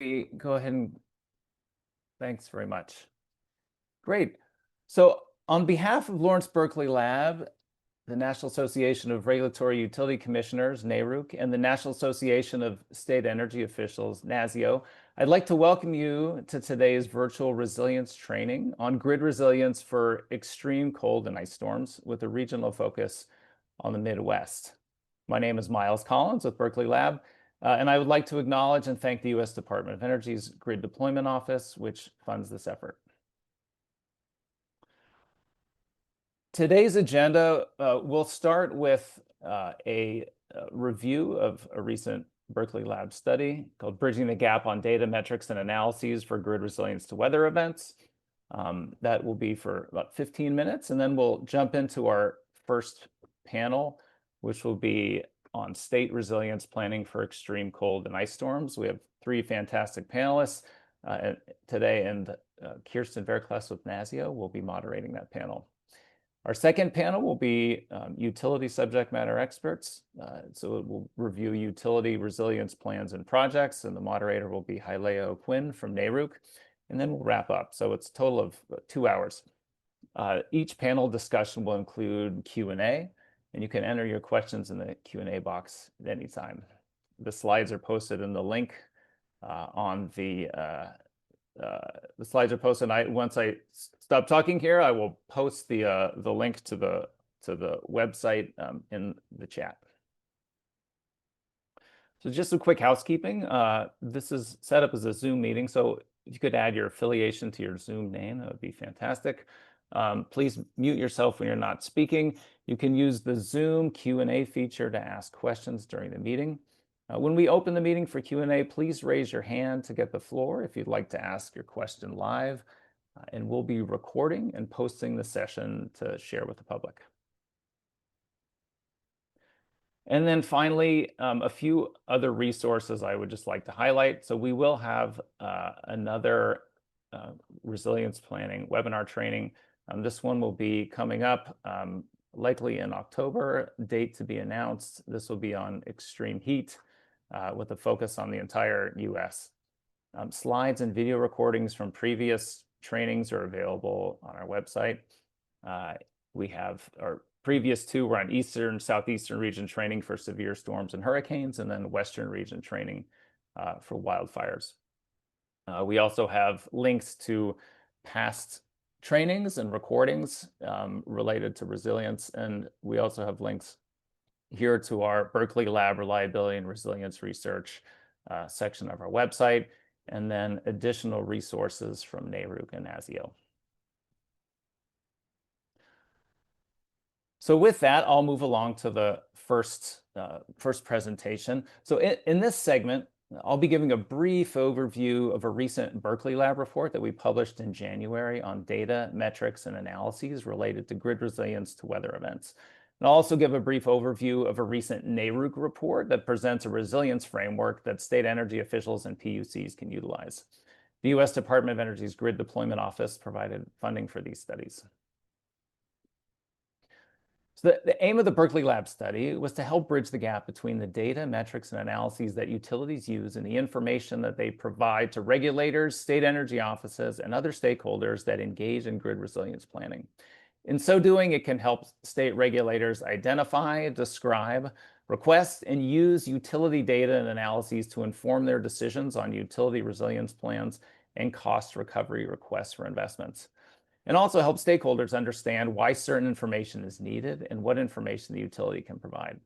we go ahead and thanks very much. Great. So on behalf of Lawrence Berkeley Lab, the National Association of Regulatory Utility Commissioners, NARUC, and the National Association of State Energy Officials, NASIO, I'd like to welcome you to today's virtual resilience training on grid resilience for extreme cold and ice storms with a regional focus on the Midwest. My name is Miles Collins with Berkeley Lab, and I would like to acknowledge and thank the U.S. Department of Energy's Grid Deployment Office, which funds this effort. Today's agenda, we'll start with a review of a recent Berkeley Lab study called Bridging the Gap on Data, Metrics, and Analyses for Grid Resilience to Weather Events. That will be for about 15 minutes, and then we'll jump into our first panel, which will be on state resilience planning for extreme cold and ice storms. We have three fantastic panelists today, and Kirsten Verkles with NASIO will be moderating that panel. Our second panel will be utility subject matter experts. So it will review utility resilience plans and projects, and the moderator will be Haileo Quinn from NARUC, and then we'll wrap up. So it's a total of 2 hours. Each panel discussion will include Q&A, and you can enter your questions in the Q&A box at any time. The slides are posted in the link on the slides are posted. Once I stop talking here, I will post the link to the website in the chat. So just some quick housekeeping. This is set up as a Zoom meeting, so if you could add your affiliation to your Zoom name, that would be fantastic. Please mute yourself when you're not speaking. You can use the Zoom Q&A feature to ask questions during the meeting. When we open the meeting for Q&A, please raise your hand to get the floor if you'd like to ask your question live, and we'll be recording and posting the session to share with the public. And then finally, a few other resources I would just like to highlight. So we will have another resilience planning webinar training. This one will be coming up likely in October, date to be announced. This will be on extreme heat with a focus on the entire US. Slides and video recordings from previous trainings are available on our website. We have our previous two were on Eastern, Southeastern region training for severe storms and hurricanes, and then Western region training for wildfires. We also have links to past trainings and recordings related to resilience, and we also have links here to our Berkeley Lab Reliability and Resilience Research section of our website, and then additional resources from NARUC and NASIO. So with that, I'll move along to the first presentation. So in this segment, I'll be giving a brief overview of a recent Berkeley Lab report that we published in January on data, metrics, and analyses related to grid resilience to weather events. And I'll also give a brief overview of a recent NARUC report that presents a resilience framework that state energy officials and PUCs can utilize. The U.S. Department of Energy's Grid Deployment Office provided funding for these studies. So the aim of the Berkeley Lab study was to help bridge the gap between the data, metrics, and analyses that utilities use and the information that they provide to regulators, state energy offices, and other stakeholders that engage in grid resilience planning. In so doing, it can help state regulators identify, describe, request, and use utility data and analyses to inform their decisions on utility resilience plans and cost recovery requests for investments. And also help stakeholders understand why certain information is needed and what information the utility can provide.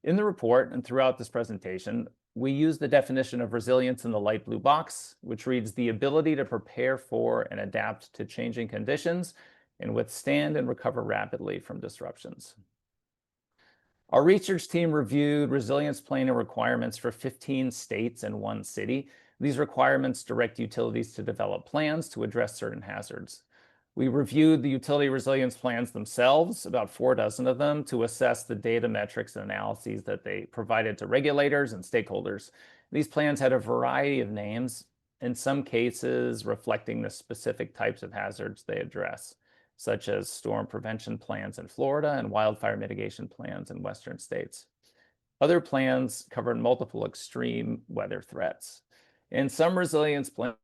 In the report and throughout this presentation, we use the definition of resilience in the light blue box, which reads the ability to prepare for and adapt to changing conditions and withstand and recover rapidly from disruptions. Our research team reviewed resilience planning requirements for 15 states and 1 city. These requirements direct utilities to develop plans to address certain hazards. We reviewed the utility resilience plans themselves, about 4 dozen of them, to assess the data, metrics, and analyses that they provided to regulators and stakeholders. These plans had a variety of names, in some cases reflecting the specific types of hazards they address, such as storm prevention plans in Florida and wildfire mitigation plans in Western states. Other plans covered multiple extreme weather threats. And some resilience plans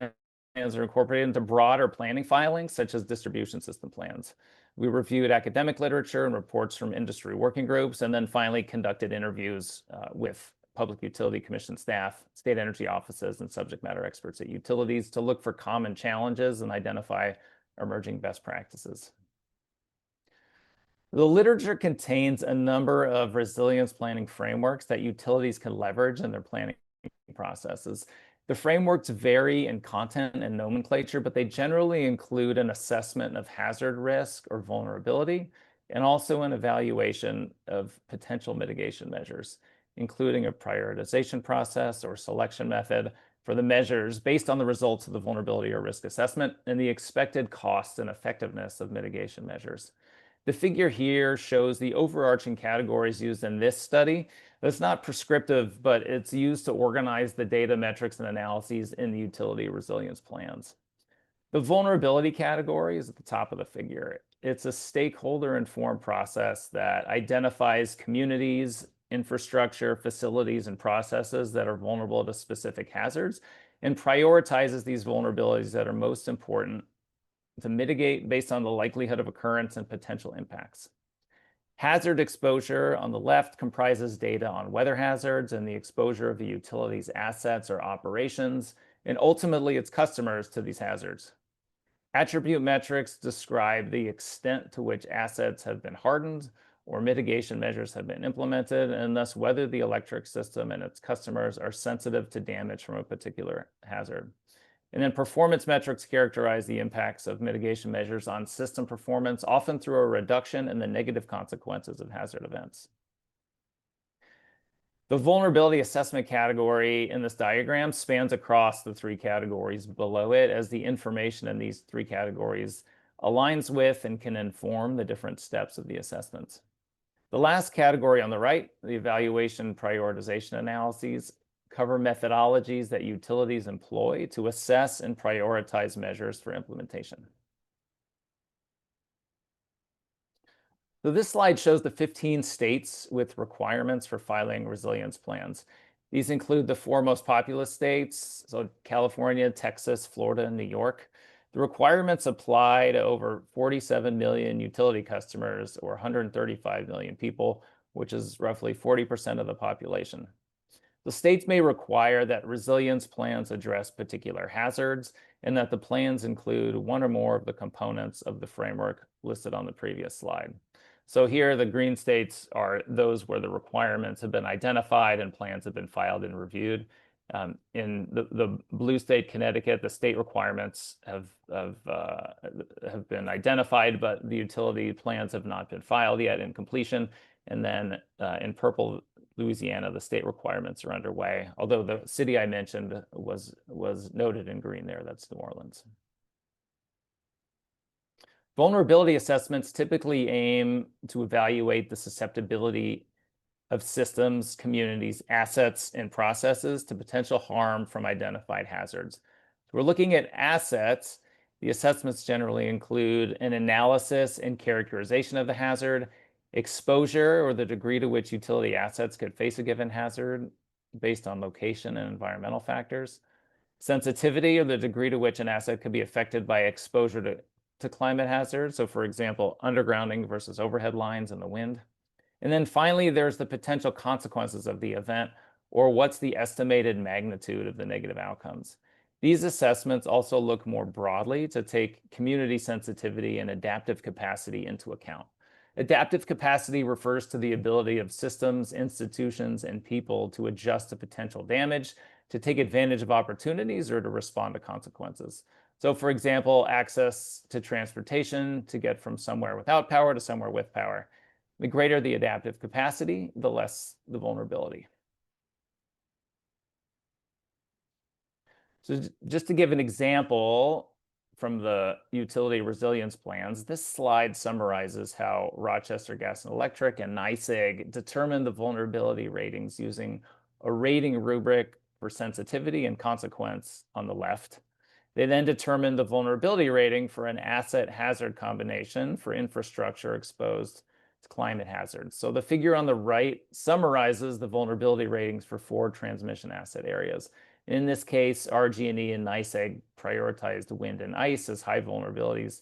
are incorporated into broader planning filings, such as distribution system plans. We reviewed academic literature and reports from industry working groups, and then finally conducted interviews with Public Utility Commission staff, state energy offices, and subject matter experts at utilities to look for common challenges and identify emerging best practices. The literature contains a number of resilience planning frameworks that utilities can leverage in their planning processes. The frameworks vary in content and nomenclature, but they generally include an assessment of hazard risk or vulnerability, and also an evaluation of potential mitigation measures, including a prioritization process or selection method for the measures based on the results of the vulnerability or risk assessment and the expected cost and effectiveness of mitigation measures. The figure here shows the overarching categories used in this study. It's not prescriptive, but it's used to organize the data, metrics, and analyses in the utility resilience plans. The vulnerability category is at the top of the figure. It's a stakeholder-informed process that identifies communities, infrastructure, facilities, and processes that are vulnerable to specific hazards and prioritizes these vulnerabilities that are most important to mitigate based on the likelihood of occurrence and potential impacts. Hazard exposure on the left comprises data on weather hazards and the exposure of the utility's assets or operations, and ultimately its customers to these hazards. Attribute metrics describe the extent to which assets have been hardened or mitigation measures have been implemented, and thus whether the electric system and its customers are sensitive to damage from a particular hazard. And then performance metrics characterize the impacts of mitigation measures on system performance, often through a reduction in the negative consequences of hazard events. The vulnerability assessment category in this diagram spans across the three categories below it, as the information in these three categories aligns with and can inform the different steps of the assessments. The last category on the right, the evaluation prioritization analyses, cover methodologies that utilities employ to assess and prioritize measures for implementation. So this slide shows the 15 states with requirements for filing resilience plans. These include the four most populous states, so California, Texas, Florida, and New York. The requirements apply to over 47 million utility customers, or 135 million people, which is roughly 40% of the population. The states may require that resilience plans address particular hazards and that the plans include one or more of the components of the framework listed on the previous slide. So here, the green states are those where the requirements have been identified and plans have been filed and reviewed. In the blue state, Connecticut, the state requirements have been identified, but the utility plans have not been filed yet in completion. And then in purple, Louisiana, the state requirements are underway, although the city I mentioned was noted in green there. That's New Orleans. Vulnerability assessments typically aim to evaluate the susceptibility of systems, communities, assets, and processes to potential harm from identified hazards. So we're looking at assets. The assessments generally include an analysis and characterization of the hazard, exposure or the degree to which utility assets could face a given hazard based on location and environmental factors, sensitivity or the degree to which an asset could be affected by exposure to climate hazards. So for example, undergrounding versus overhead lines in the wind. And then finally, there's the potential consequences of the event, or what's the estimated magnitude of the negative outcomes. These assessments also look more broadly to take community sensitivity and adaptive capacity into account. Adaptive capacity refers to the ability of systems, institutions, and people to adjust to potential damage, to take advantage of opportunities, or to respond to consequences. So for example, access to transportation to get from somewhere without power to somewhere with power. The greater the adaptive capacity, the less the vulnerability. So just to give an example from the utility resilience plans, this slide summarizes how Rochester Gas and Electric and NYSEG determine the vulnerability ratings using a rating rubric for sensitivity and consequence on the left. They then determine the vulnerability rating for an asset hazard combination for infrastructure exposed to climate hazards. So the figure on the right summarizes the vulnerability ratings for 4 transmission asset areas. In this case, RG&E and NICEAG prioritized wind and ice as high vulnerabilities,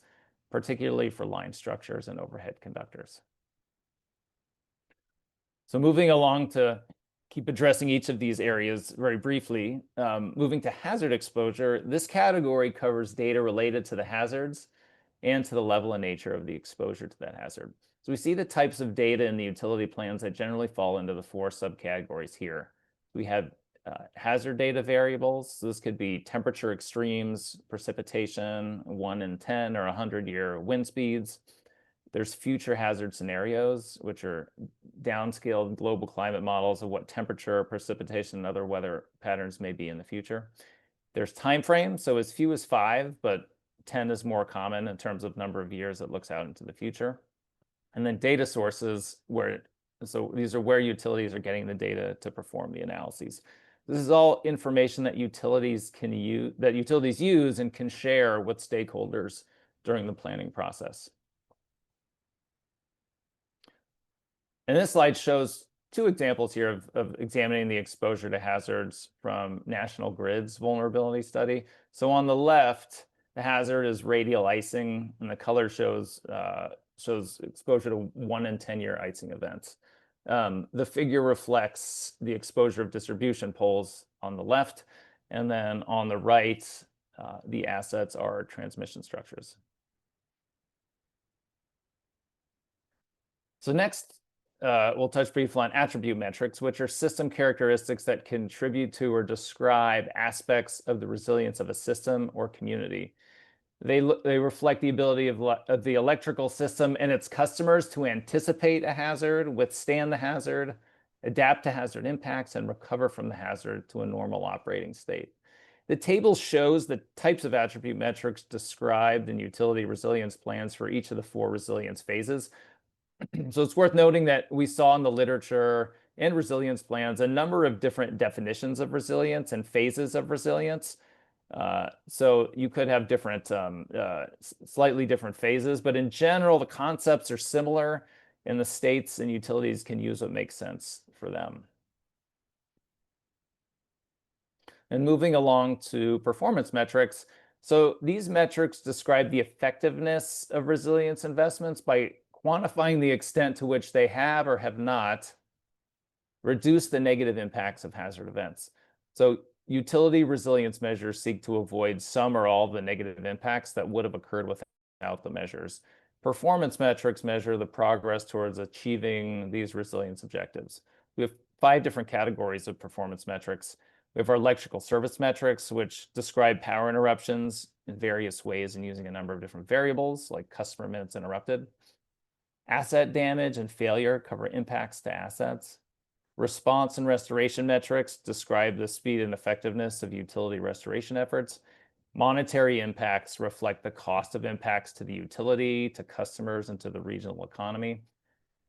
particularly for line structures and overhead conductors. So moving along to keep addressing each of these areas very briefly, moving to hazard exposure, this category covers data related to the hazards and to the level and nature of the exposure to that hazard. So we see the types of data in the utility plans that generally fall into the 4 subcategories here. We have hazard data variables. So this could be temperature extremes, precipitation, 1 in 10 or 100-year wind speeds. There's future hazard scenarios, which are downscaled global climate models of what temperature, precipitation, and other weather patterns may be in the future. There's time frames, so as few as 5, but 10 is more common in terms of number of years it looks out into the future. And then data sources, so these are where utilities are getting the data to perform the analyses. This is all information that utilities use and can share with stakeholders during the planning process. And this slide shows 2 examples here of examining the exposure to hazards from National Grid's vulnerability study. So on the left, the hazard is radial icing, and the color shows exposure to 1 in 10-year icing events. The figure reflects the exposure of distribution poles on the left, and then on the right, the assets are transmission structures. So next, we'll touch briefly on attribute metrics, which are system characteristics that contribute to or describe aspects of the resilience of a system or community. They reflect the ability of the electrical system and its customers to anticipate a hazard, withstand the hazard, adapt to hazard impacts, and recover from the hazard to a normal operating state. The table shows the types of attribute metrics described in utility resilience plans for each of the 4 resilience phases. So it's worth noting that we saw in the literature and resilience plans a number of different definitions of resilience and phases of resilience. So you could have different, slightly different phases, but in general, the concepts are similar, and the states and utilities can use what makes sense for them. And moving along to performance metrics. So these metrics describe the effectiveness of resilience investments by quantifying the extent to which they have or have not reduced the negative impacts of hazard events. So utility resilience measures seek to avoid some or all of the negative impacts that would have occurred without the measures. Performance metrics measure the progress towards achieving these resilience objectives. We have 5 different categories of performance metrics. We have our electrical service metrics, which describe power interruptions in various ways and using a number of different variables, like customer minutes interrupted. Asset damage and failure cover impacts to assets. Response and restoration metrics describe the speed and effectiveness of utility restoration efforts. Monetary impacts reflect the cost of impacts to the utility, to customers, and to the regional economy.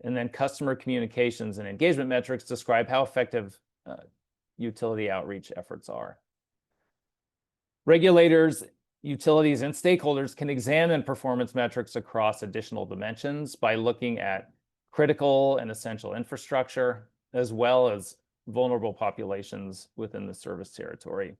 And then customer communications and engagement metrics describe how effective utility outreach efforts are. Regulators, utilities, and stakeholders can examine performance metrics across additional dimensions by looking at critical and essential infrastructure, as well as vulnerable populations within the service territory.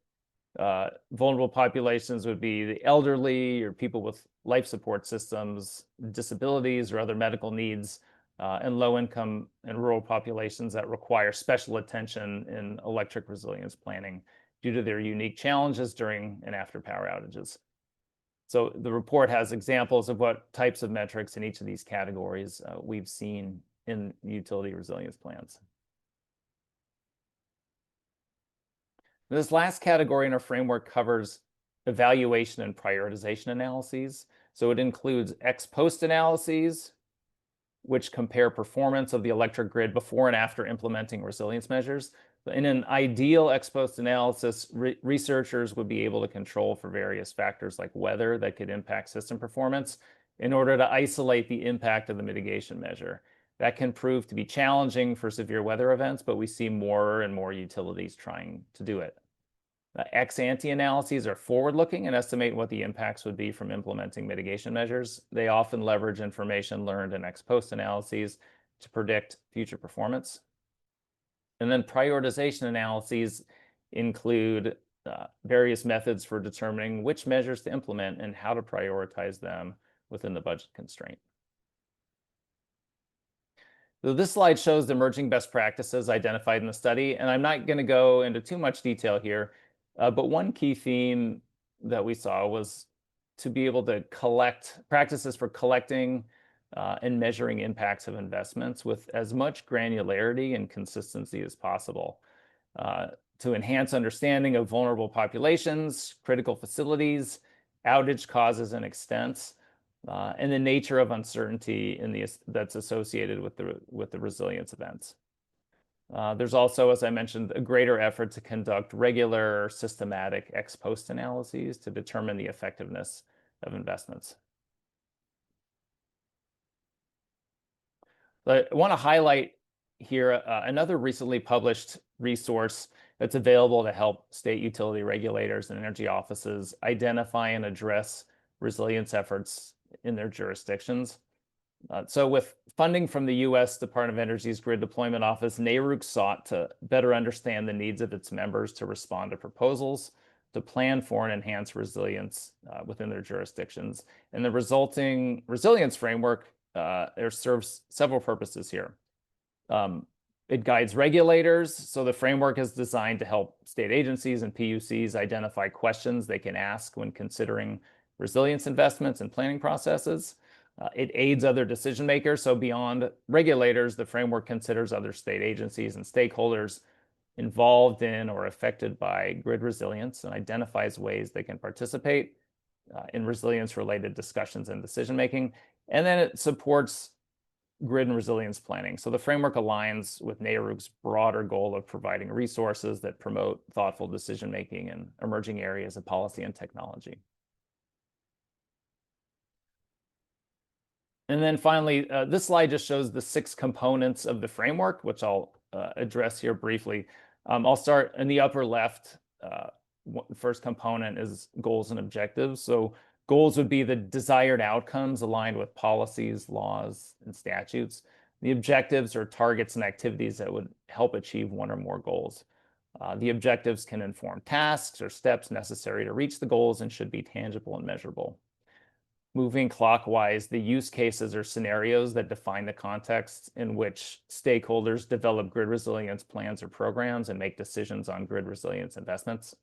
Vulnerable populations would be the elderly or people with life support systems, disabilities, or other medical needs, and low-income and rural populations that require special attention in electric resilience planning due to their unique challenges during and after power outages. So the report has examples of what types of metrics in each of these categories we've seen in utility resilience plans. This last category in our framework covers evaluation and prioritization analyses. So it includes ex post analyses, which compare performance of the electric grid before and after implementing resilience measures. In an ideal ex post analysis, researchers would be able to control for various factors like weather that could impact system performance in order to isolate the impact of the mitigation measure. That can prove to be challenging for severe weather events, but we see more and more utilities trying to do it. Ex ante analyses are forward-looking and estimate what the impacts would be from implementing mitigation measures. They often leverage information learned in ex post analyses to predict future performance. And then prioritization analyses include various methods for determining which measures to implement and how to prioritize them within the budget constraint. So this slide shows the emerging best practices identified in the study, and I'm not going to go into too much detail here, but one key theme that we saw was to be able to collect practices for collecting and measuring impacts of investments with as much granularity and consistency as possible to enhance understanding of vulnerable populations, critical facilities, outage causes and extents, and the nature of uncertainty that's associated with the resilience events. There's also, as I mentioned, a greater effort to conduct regular systematic ex post analyses to determine the effectiveness of investments. But I want to highlight here another recently published resource that's available to help state utility regulators and energy offices identify and address resilience efforts in their jurisdictions. So with funding from the U.S. Department of Energy's Grid Deployment Office, NARUC sought to better understand the needs of its members to respond to proposals, to plan for and enhance resilience within their jurisdictions. And the resulting resilience framework serves several purposes here. It guides regulators, so the framework is designed to help state agencies and PUCs identify questions they can ask when considering resilience investments and planning processes. It aids other decision makers, so beyond regulators, the framework considers other state agencies and stakeholders involved in or affected by grid resilience and identifies ways they can participate in resilience-related discussions and decision-making. And then it supports grid and resilience planning. So the framework aligns with NARUC's broader goal of providing resources that promote thoughtful decision-making in emerging areas of policy and technology. And then finally, this slide just shows the 6 components of the framework, which I'll address here briefly. I'll start in the upper left. The first component is goals and objectives. So goals would be the desired outcomes aligned with policies, laws, and statutes. The objectives are targets and activities that would help achieve one or more goals. The objectives can inform tasks or steps necessary to reach the goals and should be tangible and measurable. Moving clockwise, the use cases or scenarios that define the context in which stakeholders develop grid resilience plans or programs and make decisions on grid resilience investments.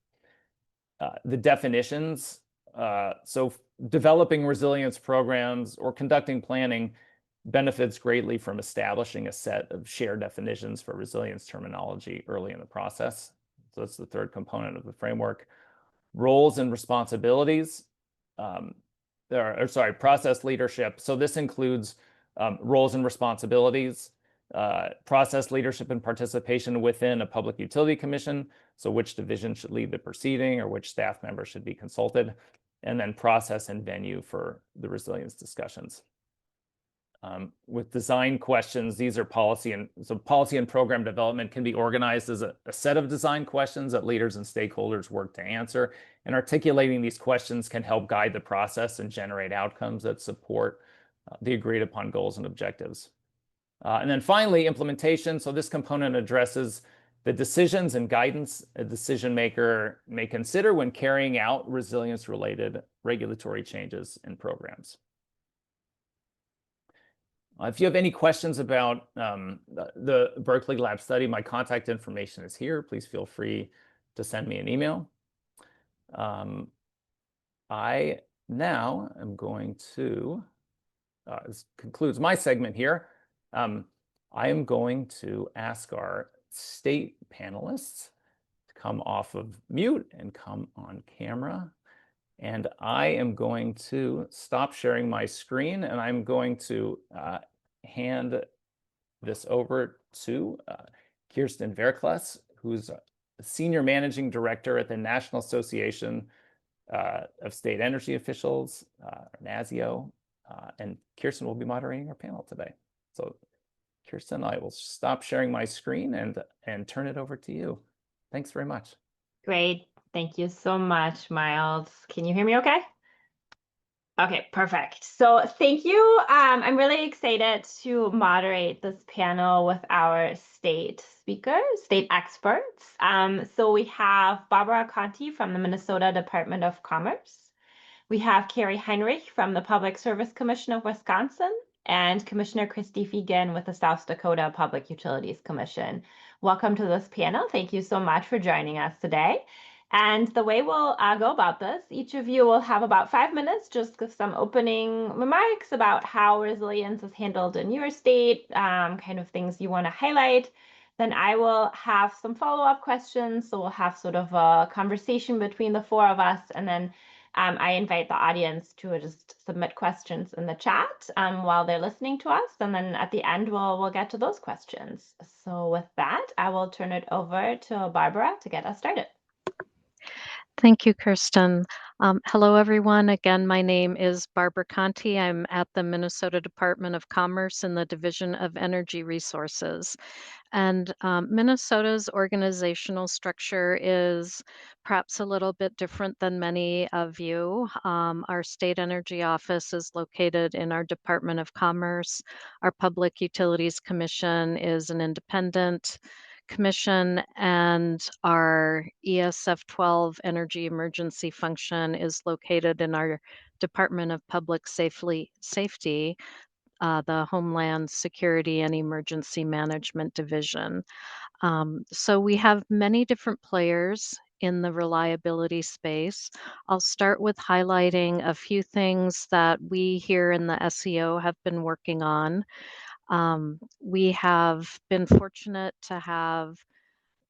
The definitions, so developing resilience programs or conducting planning benefits greatly from establishing a set of shared definitions for resilience terminology early in the process. So that's the third component of the framework. Roles and responsibilities. Process leadership. So this includes roles and responsibilities, process leadership and participation within a public utility commission. So which division should lead the proceeding or which staff member should be consulted, and then process and venue for the resilience discussions. With design questions, these are policy and program development can be organized as a set of design questions that leaders and stakeholders work to answer. And articulating these questions can help guide the process and generate outcomes that support the agreed upon goals and objectives. And then finally, implementation. So this component addresses the decisions and guidance a decision maker may consider when carrying out resilience-related regulatory changes and programs. If you have any questions about the Berkeley Lab study, my contact information is here. Please feel free to send me an email. I now am going to, this concludes my segment here. I am going to ask our state panelists to come off of mute and come on camera. And I am going to stop sharing my screen, and I'm going to hand this over to Kirsten Verkles, who's a Senior Managing Director at the National Association of State Energy Officials, NASIO, and Kirsten will be moderating our panel today. So Kirsten, I will stop sharing my screen and turn it over to you. Thanks very much. Great. Thank you so much, Miles. Can you hear me okay? Okay, perfect. So thank you. I'm really excited to moderate this panel with our state speakers, state experts. So we have Barbara Conti from the Minnesota Department of Commerce. We have Carrie Heinrich from the Public Service Commission of Wisconsin and Commissioner Christy Fegan with the South Dakota Public Utilities Commission. Welcome to this panel. Thank you so much for joining us today. And the way we'll go about this, each of you will have about 5 minutes, just give some opening remarks about how resilience is handled in your state, kind of things you want to highlight. Then I will have some follow-up questions. So we'll have sort of a conversation between the four of us. And then I invite the audience to just submit questions in the chat while they're listening to us. And then at the end, we'll get to those questions. So with that, I will turn it over to Barbara to get us started. Thank you, Kirsten. Hello, everyone. Again, my name is Barbara Conti. I'm at the Minnesota Department of Commerce in the Division of Energy Resources. And Minnesota's organizational structure is perhaps a little bit different than many of you. Our state energy office is located in our Department of Commerce. Our Public Utilities Commission is an independent commission, and our ESF 12 energy emergency function is located in our Department of Public Safety, the Homeland Security and Emergency Management Division. So we have many different players in the reliability space. I'll start with highlighting a few things that we here in the SEO have been working on. We have been fortunate to have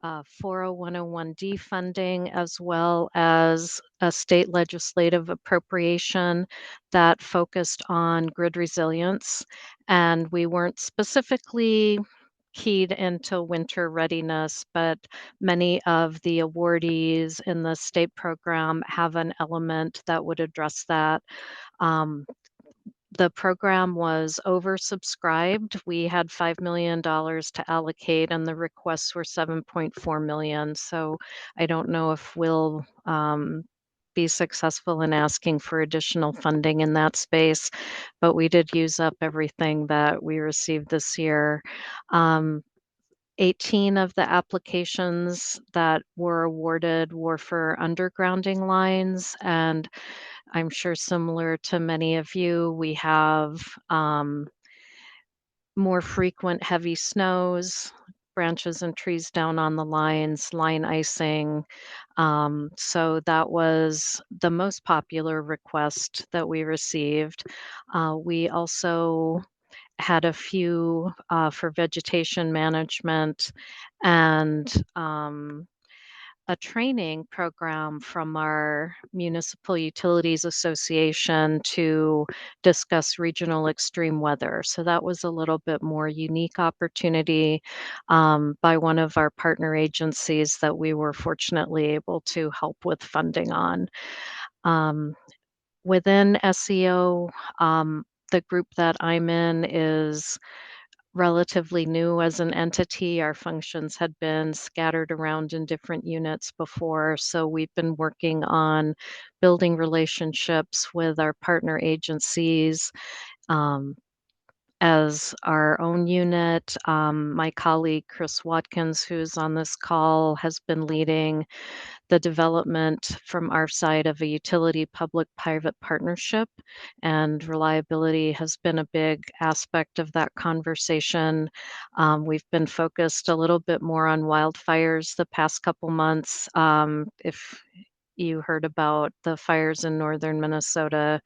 40101D funding, as well as a state legislative appropriation that focused on grid resilience. And we weren't specifically keyed into winter readiness, but many of the awardees in the state program have an element that would address that. The program was oversubscribed. We had $5 million to allocate, and the requests were 7.4 million. So I don't know if we'll be successful in asking for additional funding in that space, but we did use up everything that we received this year. 18 of the applications that were awarded were for undergrounding lines, and I'm sure similar to many of you, we have more frequent heavy snows, branches and trees down on the lines, line icing. So that was the most popular request that we received. We also had a few for vegetation management and a training program from our Municipal Utilities Association to discuss regional extreme weather. So that was a little bit more unique opportunity by one of our partner agencies that we were fortunately able to help with funding on. Within SEO, the group that I'm in is relatively new as an entity. Our functions had been scattered around in different units before, so we've been working on building relationships with our partner agencies. As our own unit, my colleague Chris Watkins, who's on this call, has been leading the development from our side of a utility public-private partnership, and reliability has been a big aspect of that conversation. We've been focused a little bit more on wildfires the past couple months. If you heard about the fires in northern Minnesota,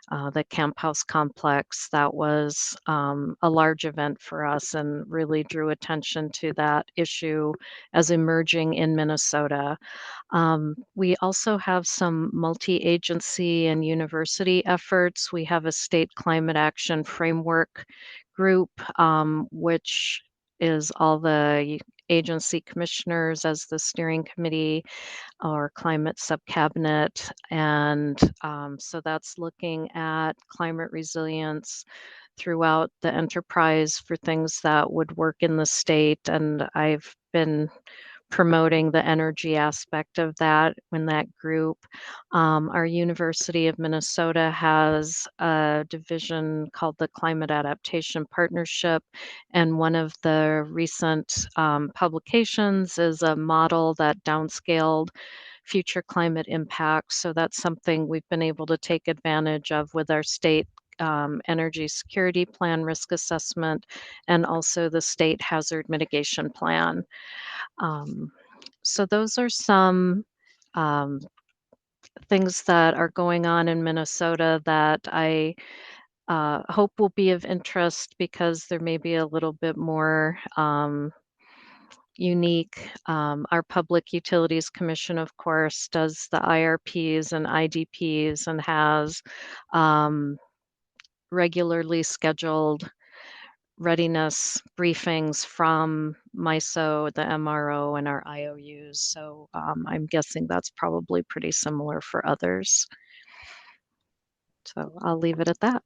the Camp House complex, that was a large event for us and really drew attention to that issue as emerging in Minnesota. We also have some multi-agency and university efforts. We have a state climate action framework group, which is all the agency commissioners as the steering committee or climate subcabinet. And so that's looking at climate resilience throughout the enterprise for things that would work in the state. And I've been promoting the energy aspect of that in that group. Our University of Minnesota has a division called the Climate Adaptation Partnership, and one of the recent publications is a model that downscaled future climate impacts. So that's something we've been able to take advantage of with our state energy security plan risk assessment, and also the state hazard mitigation plan. So those are some things that are going on in Minnesota that I hope will be of interest, because there may be a little bit more unique. Our Public Utilities Commission, of course, does the IRPs and IDPs and has regularly scheduled readiness briefings from MISO, the MRO, and our IOUs. So I'm guessing that's probably pretty similar for others. So I'll leave it at that.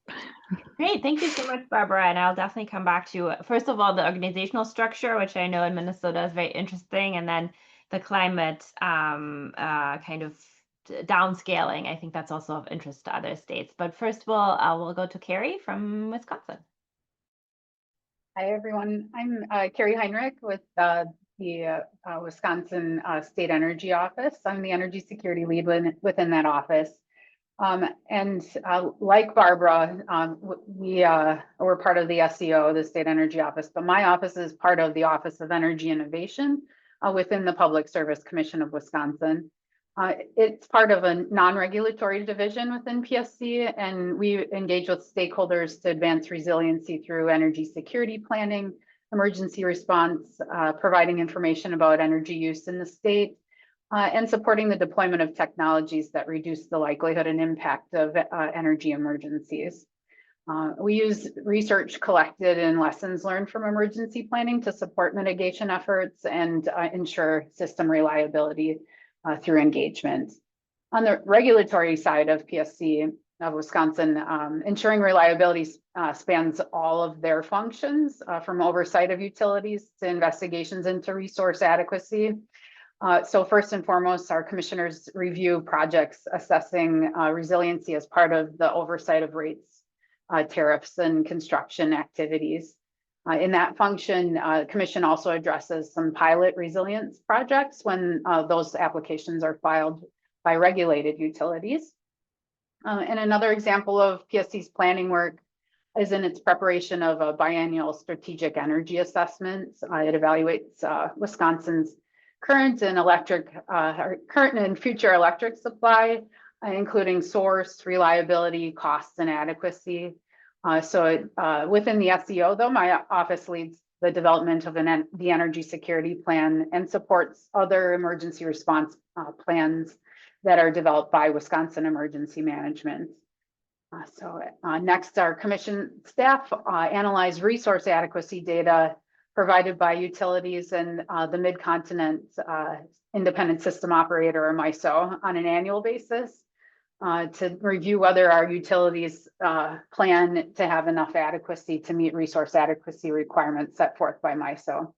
Great, thank you so much, Barbara. And I'll definitely come back to, first of all, the organizational structure, which I know in Minnesota is very interesting, and then the climate kind of downscaling. I think that's also of interest to other states. But first of all, we'll go to Carrie from Wisconsin. Hi, everyone. I'm Carrie Heinrich with the Wisconsin State Energy Office. I'm the energy security lead within that office. Like Barbara, we're part of the SEO, the State Energy Office, but my office is part of the Office of Energy Innovation within the Public Service Commission of Wisconsin. It's part of a non-regulatory division within PSC, and we engage with stakeholders to advance resiliency through energy security planning, emergency response, providing information about energy use in the state, and supporting the deployment of technologies that reduce the likelihood and impact of energy emergencies. We use research collected and lessons learned from emergency planning to support mitigation efforts and ensure system reliability through engagement. On the regulatory side of PSC of Wisconsin, ensuring reliability spans all of their functions, from oversight of utilities to investigations into resource adequacy. So first and foremost, our commissioners review projects assessing resiliency as part of the oversight of rates, tariffs, and construction activities. In that function, Commission also addresses some pilot resilience projects when those applications are filed by regulated utilities. And another example of PSC's planning work is in its preparation of a biennial strategic energy assessment. It evaluates Wisconsin's current and future electric supply, including source, reliability, costs, and adequacy. Within the SEO, though, my office leads the development of the energy security plan and supports other emergency response plans that are developed by Wisconsin Emergency Management. Next, our commission staff analyze resource adequacy data provided by utilities and the Mid-Continent Independent System Operator, or MISO, on an annual basis, to review whether our utilities plan to have enough adequacy to meet resource adequacy requirements set forth by MISO.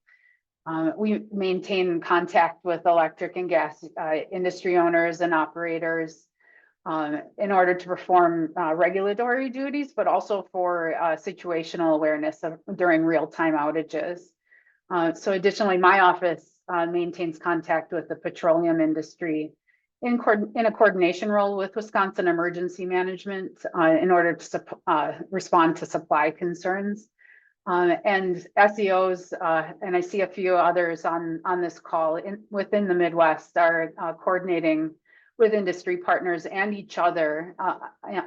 We maintain contact with electric and gas industry owners and operators in order to perform regulatory duties, but also for situational awareness during real-time outages. So additionally, my office maintains contact with the petroleum industry in a coordination role with Wisconsin Emergency Management in order to respond to supply concerns. And SEOs, and I see a few others on this call within the Midwest, are coordinating with industry partners and each other,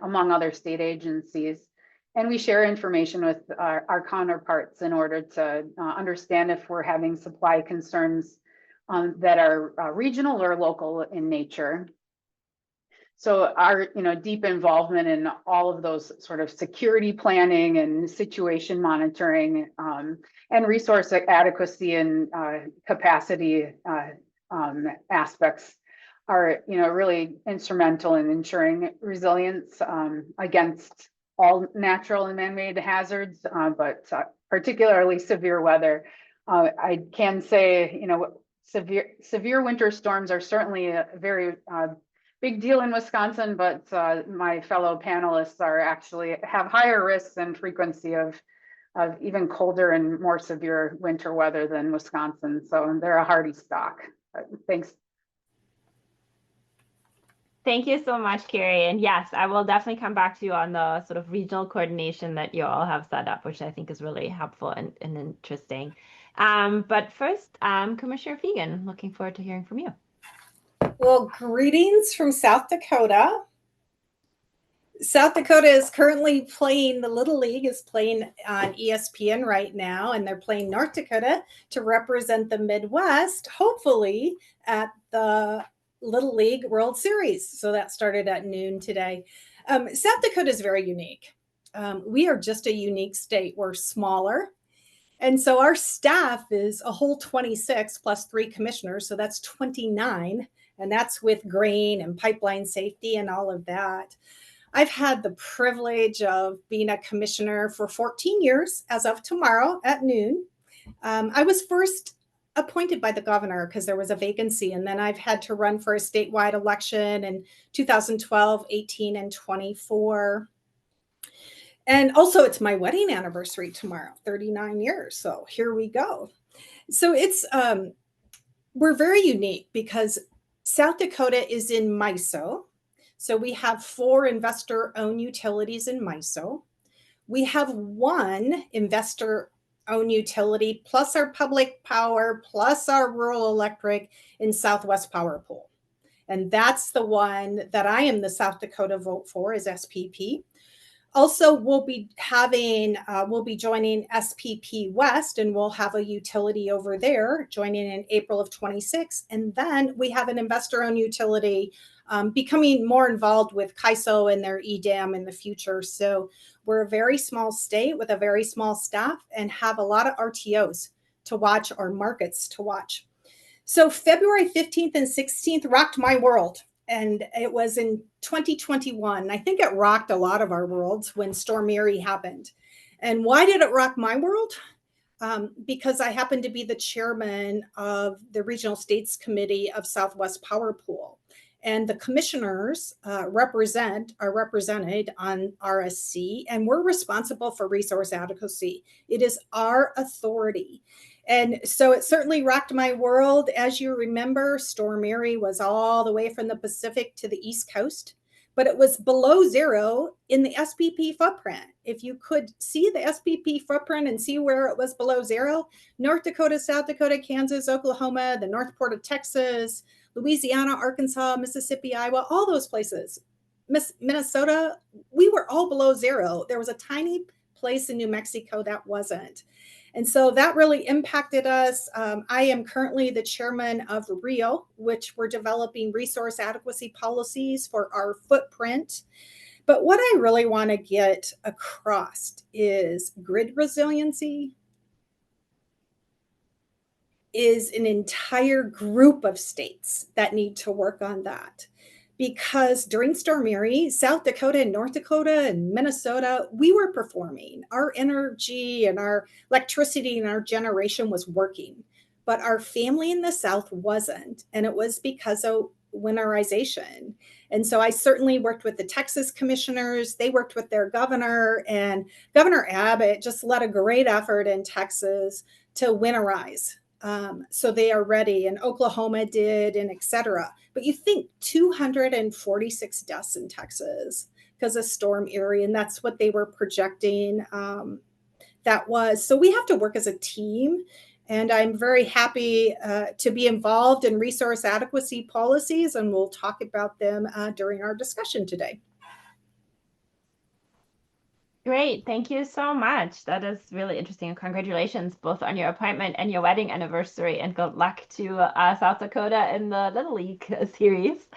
among other state agencies. And we share information with our counterparts in order to understand if we're having supply concerns that are regional or local in nature. So our deep involvement in all of those sort of security planning and situation monitoring and resource adequacy and capacity aspects are really instrumental in ensuring resilience against all natural and man-made hazards, but particularly severe weather. I can say, severe winter storms are certainly a very big deal in Wisconsin, but my fellow panelists are actually have higher risks and frequency of even colder and more severe winter weather than Wisconsin. So they're a hardy stock. Thanks. Thank you so much, Carrie. And yes, I will definitely come back to you on the sort of regional coordination that you all have set up, which I think is really helpful and interesting. But first, Commissioner Fegan, looking forward to hearing from you. Well, greetings from South Dakota. South Dakota is currently playing, the Little League is playing on ESPN right now, and they're playing North Dakota to represent the Midwest, hopefully at the Little League World Series. So that started at noon today. South Dakota is very unique. We are just a unique state. We're smaller. And so our staff is a whole 26 plus 3 commissioners. So that's 29. And that's with grain and pipeline safety and all of that. I've had the privilege of being a commissioner for 14 years as of tomorrow at noon. I was first appointed by the governor because there was a vacancy, and then I've had to run for a statewide election in 2012, 18, and 24. And also it's my wedding anniversary tomorrow, 39 years. So here we go. So it's, we're very unique because South Dakota is in MISO. So we have 4 investor-owned utilities in MISO. We have 1 investor-owned utility plus our public power plus our rural electric in Southwest Power Pool. And that's the one that I am the South Dakota vote for is SPP. Also, we'll be joining SPP West, and we'll have a utility over there joining in April of 26. And then we have an investor-owned utility becoming more involved with CAISO and their EDAM in the future. So we're a very small state with a very small staff and have a lot of RTOs to watch, or markets to watch. So February 15th and 16th rocked my world. And it was in 2021. I think it rocked a lot of our worlds when Storm Erie happened. And why did it rock my world? Because I happen to be the chairman of the Regional States Committee of Southwest Power Pool. And the commissioners are represented on RSC, and we're responsible for resource adequacy. It is our authority. And so it certainly rocked my world. As you remember, Storm Erie was all the way from the Pacific to the East Coast, but it was below zero in the SPP footprint. If you could see the SPP footprint and see where it was below zero, North Dakota, South Dakota, Kansas, Oklahoma, the North Port of Texas, Louisiana, Arkansas, Mississippi, Iowa, all those places. Minnesota, we were all below zero. There was a tiny place in New Mexico that wasn't. And so that really impacted us. I am currently the chairman of RIO, which we're developing resource adequacy policies for our footprint. But what I really want to get across is grid resiliency is an entire group of states that need to work on that. Because during Storm Erie, South Dakota and North Dakota and Minnesota, we were performing. Our energy and our electricity and our generation was working, but our family in the South wasn't. And it was because of winterization. And so I certainly worked with the Texas commissioners. They worked with their governor, and Governor Abbott just led a great effort in Texas to winterize. So they are ready, and Oklahoma did, and et cetera. But you think 246 deaths in Texas because of Storm Erie, and that's what they were projecting. That was, so we have to work as a team. And I'm very happy to be involved in resource adequacy policies, and we'll talk about them during our discussion today. Great. Thank you so much. That is really interesting. And congratulations both on your appointment and your wedding anniversary, and good luck to South Dakota in the Little League series.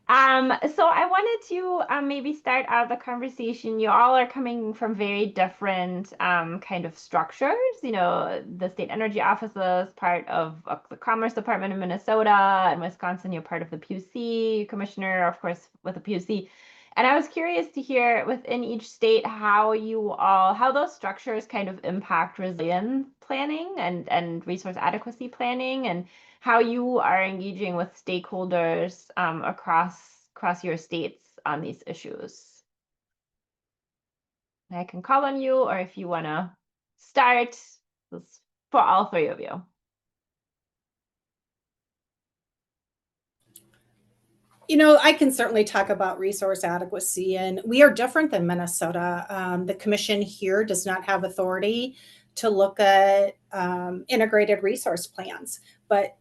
So I wanted to maybe start out the conversation. You all are coming from very different kind of structures. You know, the State Energy Office is part of the Commerce Department in Minnesota, and Wisconsin, you're part of the PUC, Commissioner, of course, with the PUC. And I was curious to hear within each state how those structures kind of impact resilience planning and resource adequacy planning, and how you are engaging with stakeholders across your states on these issues. I can call on you, or if you want to start, this for all three of you. You know, I can certainly talk about resource adequacy, and we are different than Minnesota. The commission here does not have authority to look at integrated resource plans, but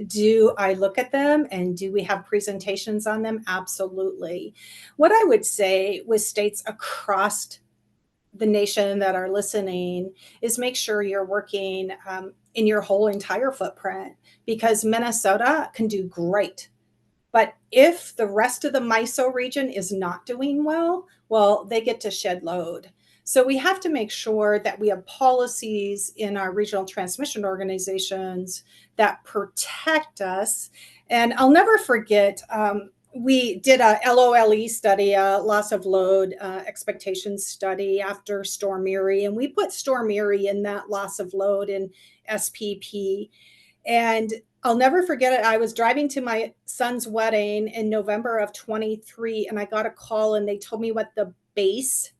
do I look at them and do we have presentations on them? Absolutely. What I would say with states across the nation that are listening is make sure you're working in your whole entire footprint, because Minnesota can do great. But if the rest of the MISO region is not doing well, they get to shed load. So we have to make sure that we have policies in our regional transmission organizations that protect us. And I'll never forget, we did a LOLE study, a loss of load expectations study after Storm Erie, and we put Storm Erie in that loss of load in SPP. And I'll never forget it. I was driving to my son's wedding in November of 23, and I got a call and they told me what the base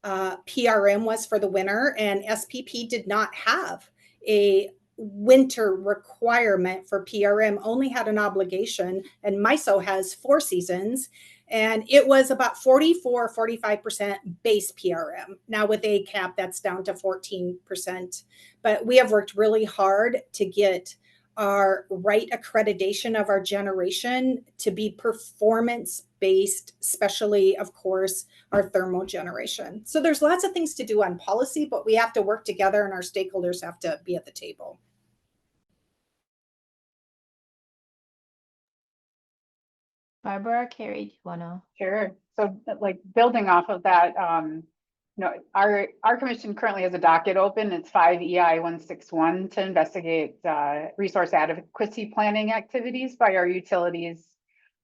PRM was for the winter, and SPP did not have a winter requirement for PRM, only had an obligation, and MISO has 4 seasons, and it was about 45% base PRM. Now with ACAP, that's down to 14%, but we have worked really hard to get our right accreditation of our generation to be performance-based, especially, of course, our thermal generation. So there's lots of things to do on policy, but we have to work together and our stakeholders have to be at the table. Barbara, Carrie, do you want to? Sure. So like building off of that, our commission currently has a docket open. It's 5 EI 161 to investigate resource adequacy planning activities by our utilities.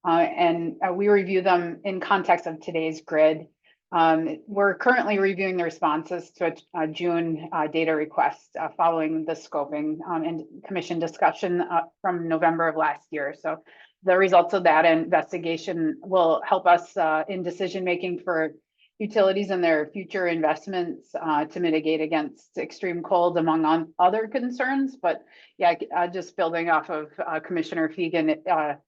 And we review them in context of today's grid. We're currently reviewing the responses to a June data request following the scoping and commission discussion from November of last year. So the results of that investigation will help us in decision making for utilities and their future investments to mitigate against extreme cold, among other concerns. But yeah, just building off of Commissioner Fegan,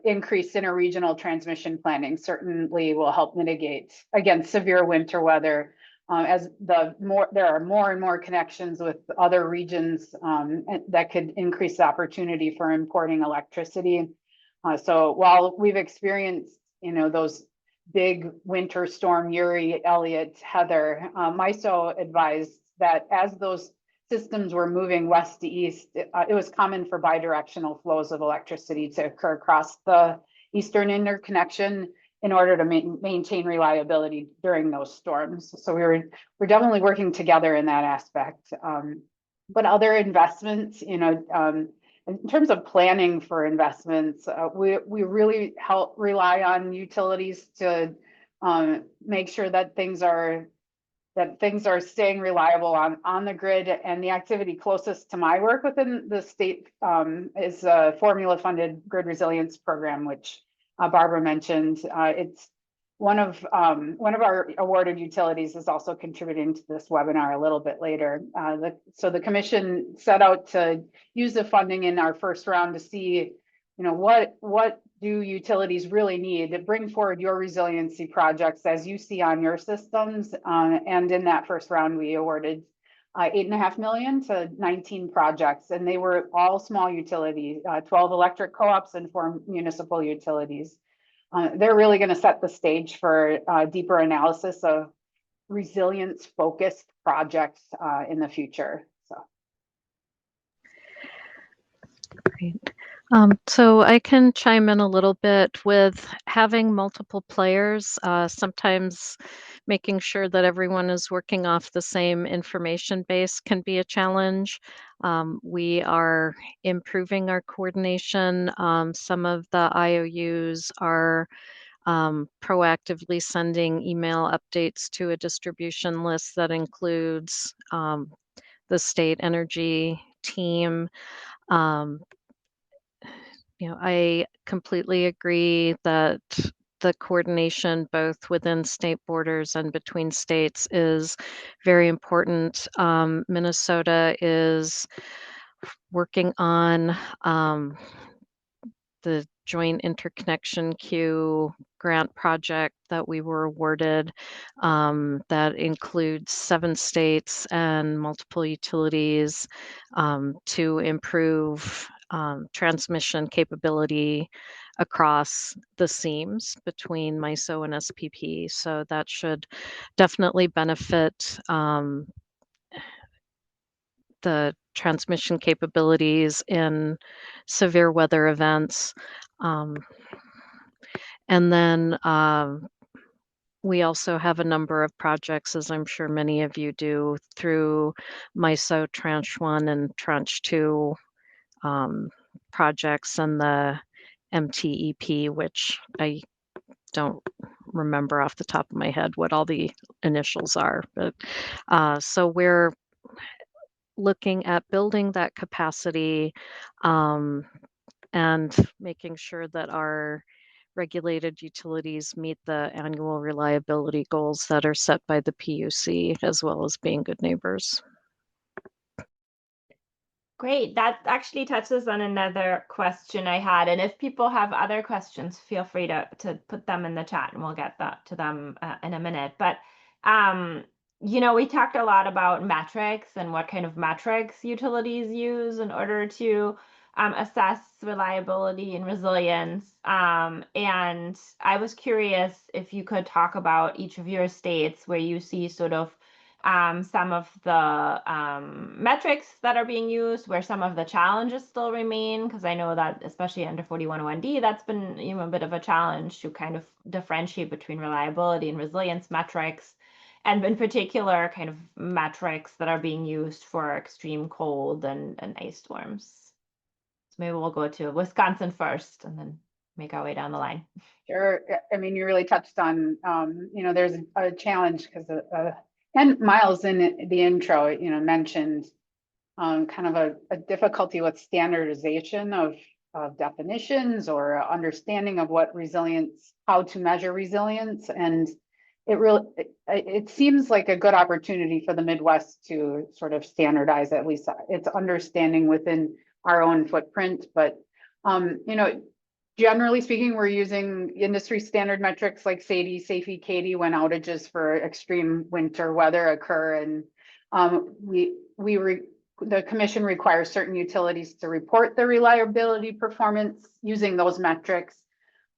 increased interregional transmission planning certainly will help mitigate against severe winter weather. As there are more and more connections with other regions that could increase the opportunity for importing electricity. So while we've experienced, those big winter storm, Uri, Elliott, Heather, MISO advised that as those systems were moving west to east, it was common for bidirectional flows of electricity to occur across the eastern interconnection in order to maintain reliability during those storms. So we're definitely working together in that aspect. But other investments, in terms of planning for investments, we really rely on utilities to make sure that things are staying reliable on the grid. And the activity closest to my work within the state is a formula funded grid resilience program, which Barbara mentioned. It's one of our awarded utilities is also contributing to this webinar a little bit later. So the commission set out to use the funding in our first round to see, what do utilities really need to bring forward your resiliency projects as you see on your systems. And in that first round, we awarded $8.5 million to 19 projects, and they were all small utilities, 12 electric co-ops and 4 municipal utilities. They're really going to set the stage for deeper analysis of resilience-focused projects in the future. So. Great. So I can chime in a little bit with having multiple players. Sometimes making sure that everyone is working off the same information base can be a challenge. We are improving our coordination. Some of the IOUs are proactively sending email updates to a distribution list that includes the state energy team. I completely agree that the coordination both within state borders and between states is very important. Minnesota is working on the Joint Interconnection Queue grant project that we were awarded that includes 7 states and multiple utilities to improve transmission capability across the seams between MISO and SPP. So that should definitely benefit the transmission capabilities in severe weather events. And then we also have a number of projects, as I'm sure many of you do, through MISO Tranche 1 and Tranche 2 projects and the MTEP, which I don't remember off the top of my head what all the initials are. But so we're looking at building that capacity and making sure that our regulated utilities meet the annual reliability goals that are set by the PUC, as well as being good neighbors. Great. That actually touches on another question I had. And if people have other questions, feel free to put them in the chat and we'll get to them in a minute. But, we talked a lot about metrics and what kind of metrics utilities use in order to assess reliability and resilience. And I was curious if you could talk about each of your states where you see sort of some of the metrics that are being used, where some of the challenges still remain, because I know that especially under 4101D, that's been a bit of a challenge to kind of differentiate between reliability and resilience metrics, and in particular kind of metrics that are being used for extreme cold and ice storms. So maybe we'll go to Wisconsin first and then make our way down the line. Sure. I mean, you really touched on, there's a challenge because and Miles in the intro, mentioned kind of a difficulty with standardization of definitions or understanding of what resilience, how to measure resilience. And it seems like a good opportunity for the Midwest to sort of standardize at least its understanding within our own footprint. But, generally speaking, we're using industry standard metrics like SAIDI, SAIFI, CAIDI when outages for extreme winter weather occur. And the commission requires certain utilities to report their reliability performance using those metrics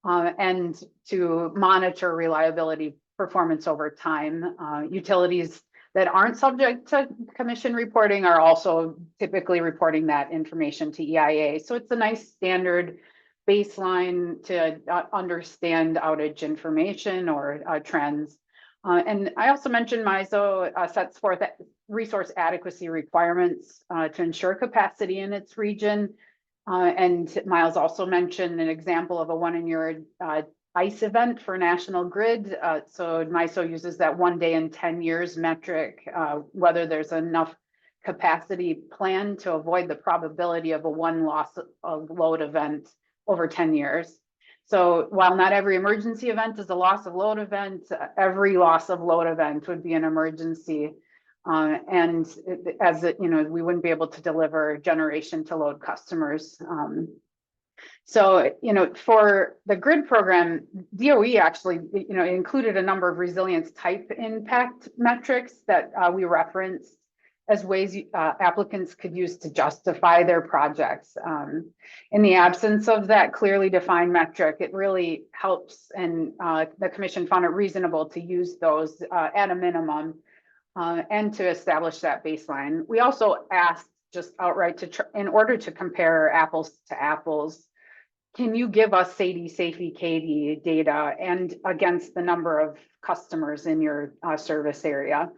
and to monitor reliability performance over time. Utilities that aren't subject to commission reporting are also typically reporting that information to EIA. So it's a nice standard baseline to understand outage information or trends. And I also mentioned MISO sets forth resource adequacy requirements to ensure capacity in its region. And Miles also mentioned an example of a 1-in-year ice event for National Grid. So MISO uses that 1 day in 10 years metric, whether there's enough capacity planned to avoid the probability of a one loss of load event over 10 years. So while not every emergency event is a loss of load event, every loss of load event would be an emergency. And we wouldn't be able to deliver generation to load customers. So, for the grid program, DOE actually, included a number of resilience type impact metrics that we referenced as ways applicants could use to justify their projects. In the absence of that clearly defined metric, it really helps, and the commission found it reasonable to use those at a minimum and to establish that baseline. We also asked just outright in order to compare apples to apples, can you give us SAIDI, SAIFI, CAIDI data and against the number of customers in your service area?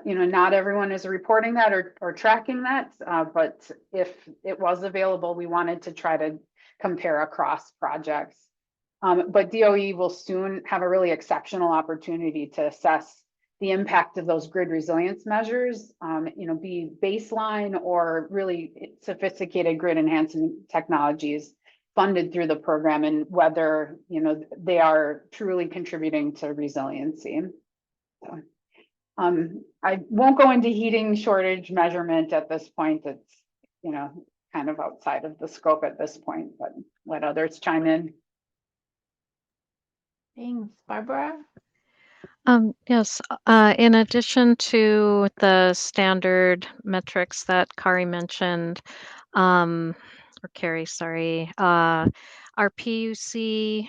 Not everyone is reporting that or tracking that, but if it was available, we wanted to try to compare across projects. But DOE will soon have a really exceptional opportunity to assess the impact of those grid resilience measures, be baseline or really sophisticated grid enhancement technologies funded through the program, and whether they are truly contributing to resiliency. So, I won't go into heating shortage measurement at this point. It's kind of outside of the scope at this point, but let others chime in. Thanks, Barbara. Yes, in addition to the standard metrics that Kari mentioned, or Carrie, sorry, our PUC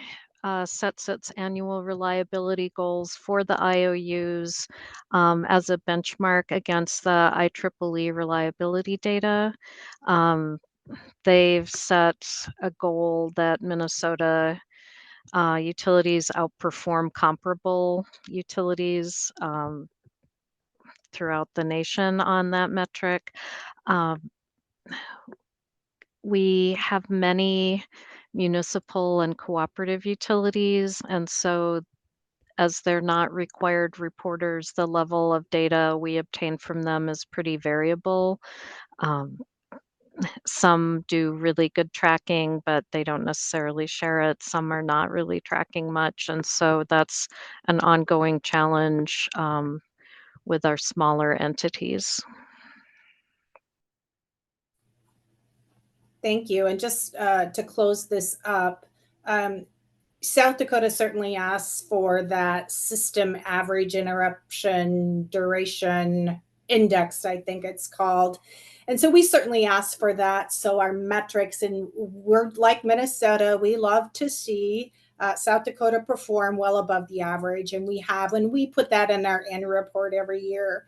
sets its annual reliability goals for the IOUs as a benchmark against the IEEE reliability data. They've set a goal that Minnesota utilities outperform comparable utilities throughout the nation on that metric. We have many municipal and cooperative utilities, and so as they're not required reporters, the level of data we obtain from them is pretty variable. Some do really good tracking, but they don't necessarily share it. Some are not really tracking much. And so that's an ongoing challenge with our smaller entities. Thank you. And just to close this up, South Dakota certainly asks for that system average interruption duration index, I think it's called. And so we certainly ask for that. So our metrics, and we're like Minnesota, we love to see South Dakota perform well above the average. And we have, and we put that in our annual report every year.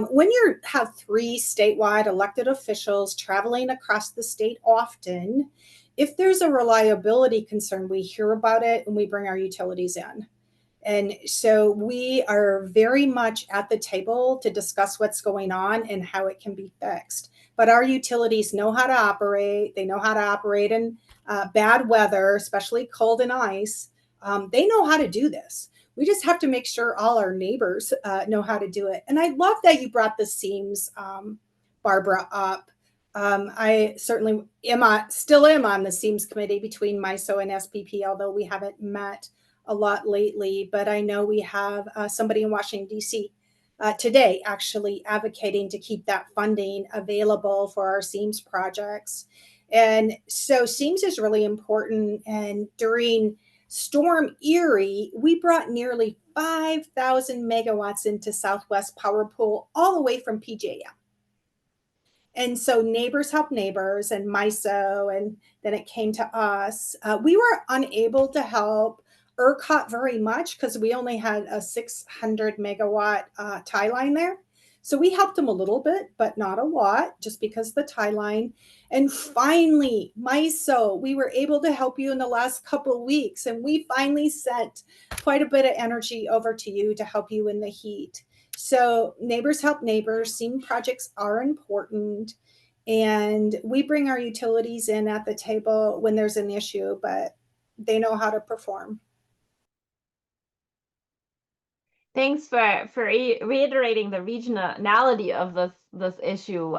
When you have 3 statewide elected officials traveling across the state often, if there's a reliability concern, we hear about it and we bring our utilities in. And so we are very much at the table to discuss what's going on and how it can be fixed. But our utilities know how to operate. They know how to operate in bad weather, especially cold and ice. They know how to do this. We just have to make sure all our neighbors know how to do it. And I love that you brought the seams, Barbara, up. I certainly still am on the SEAMS committee between MISO and SPP, although we haven't met a lot lately. But I know we have somebody in Washington, D.C. Today actually advocating to keep that funding available for our SEAMS projects. And so SEAMS is really important. And during Storm Erie, we brought nearly 5,000 megawatts into Southwest Power Pool all the way from PJM. And so neighbors help neighbors, and MISO, and then it came to us. We were unable to help ERCOT very much because we only had a 600 megawatt tie line there. So we helped them a little bit, but not a lot, just because the tie line. And finally, MISO, we were able to help you in the last couple of weeks. And we finally sent quite a bit of energy over to you to help you in the heat. So neighbors help neighbors. SEAM projects are important. And we bring our utilities in at the table when there's an issue, but they know how to perform. Thanks for reiterating the regionality of this issue.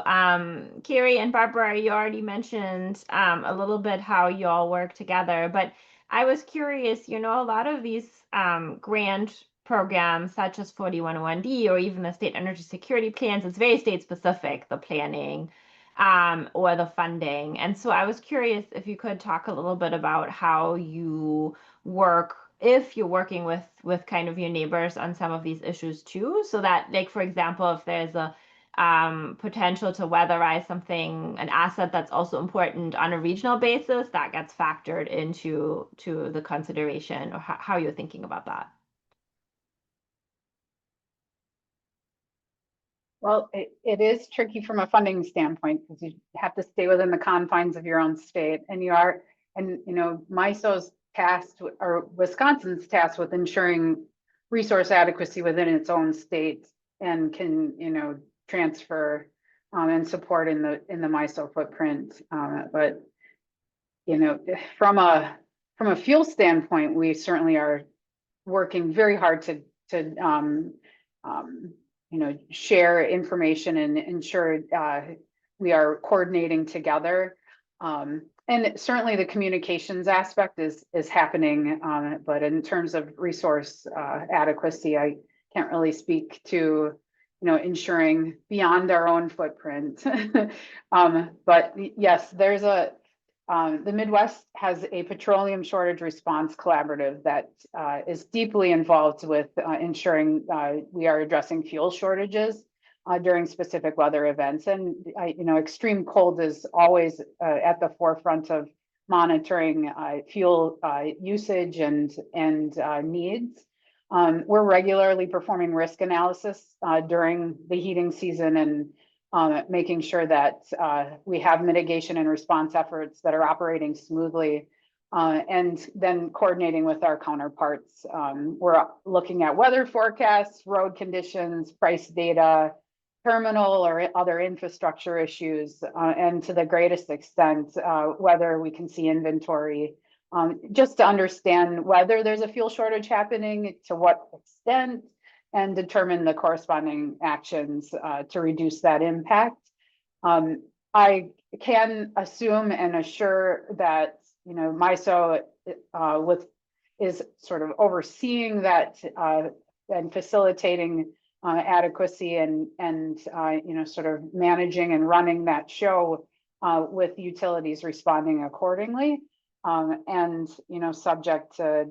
Carrie and Barbara, you already mentioned a little bit how you all work together, but I was curious, a lot of these grant programs such as 4101D or even the state energy security plans, it's very state specific, the planning or the funding. And so I was curious if you could talk a little bit about how you work, if you're working with kind of your neighbors on some of these issues too, so that, like, for example, if there's a potential to weatherize an asset that's also important on a regional basis, that gets factored into the consideration, or how you're thinking about that. Well, it is tricky from a funding standpoint because you have to stay within the confines of your own state, and MISO's tasked, or Wisconsin's tasked with ensuring resource adequacy within its own state, and can transfer and support in the MISO footprint. But from from a fuel standpoint, we certainly are working very hard to share information and ensure we are coordinating together. And certainly the communications aspect is happening, but in terms of resource adequacy, I can't really speak to ensuring beyond our own footprint. But yes, there's the Midwest has a petroleum shortage response collaborative that is deeply involved with ensuring we are addressing fuel shortages during specific weather events. And extreme cold is always at the forefront of monitoring fuel usage and needs. We're regularly performing risk analysis during the heating season and making sure that we have mitigation and response efforts that are operating smoothly, and then coordinating with our counterparts. We're looking at weather forecasts, road conditions, price data, terminal or other infrastructure issues, and to the greatest extent, whether we can see inventory, just to understand whether there's a fuel shortage happening, to what extent, and determine the corresponding actions to reduce that impact. I can assume and assure that MISO is sort of overseeing that and facilitating adequacy and sort of managing and running that show with utilities responding accordingly. And subject to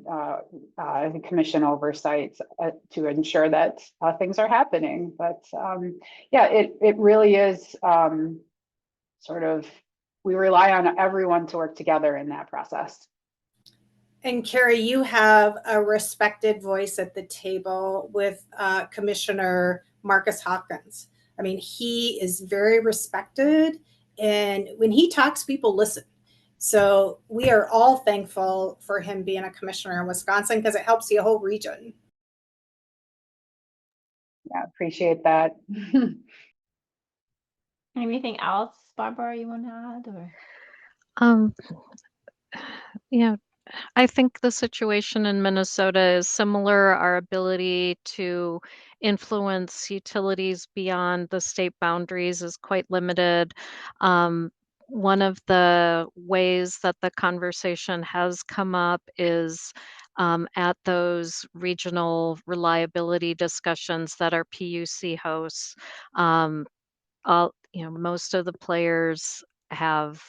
the commission oversight to ensure that things are happening. But yeah, it really is sort of, we rely on everyone to work together in that process. And Carrie, you have a respected voice at the table with Commissioner Marcus Hawkins. I mean, he is very respected, and when he talks, people listen. So we are all thankful for him being a commissioner in Wisconsin, because it helps the whole region. Yeah, appreciate that. Anything else, Barbara, you want to add? Yeah, I think the situation in Minnesota is similar. Our ability to influence utilities beyond the state boundaries is quite limited. One of the ways that the conversation has come up is at those regional reliability discussions that our PUC hosts. Most of the players have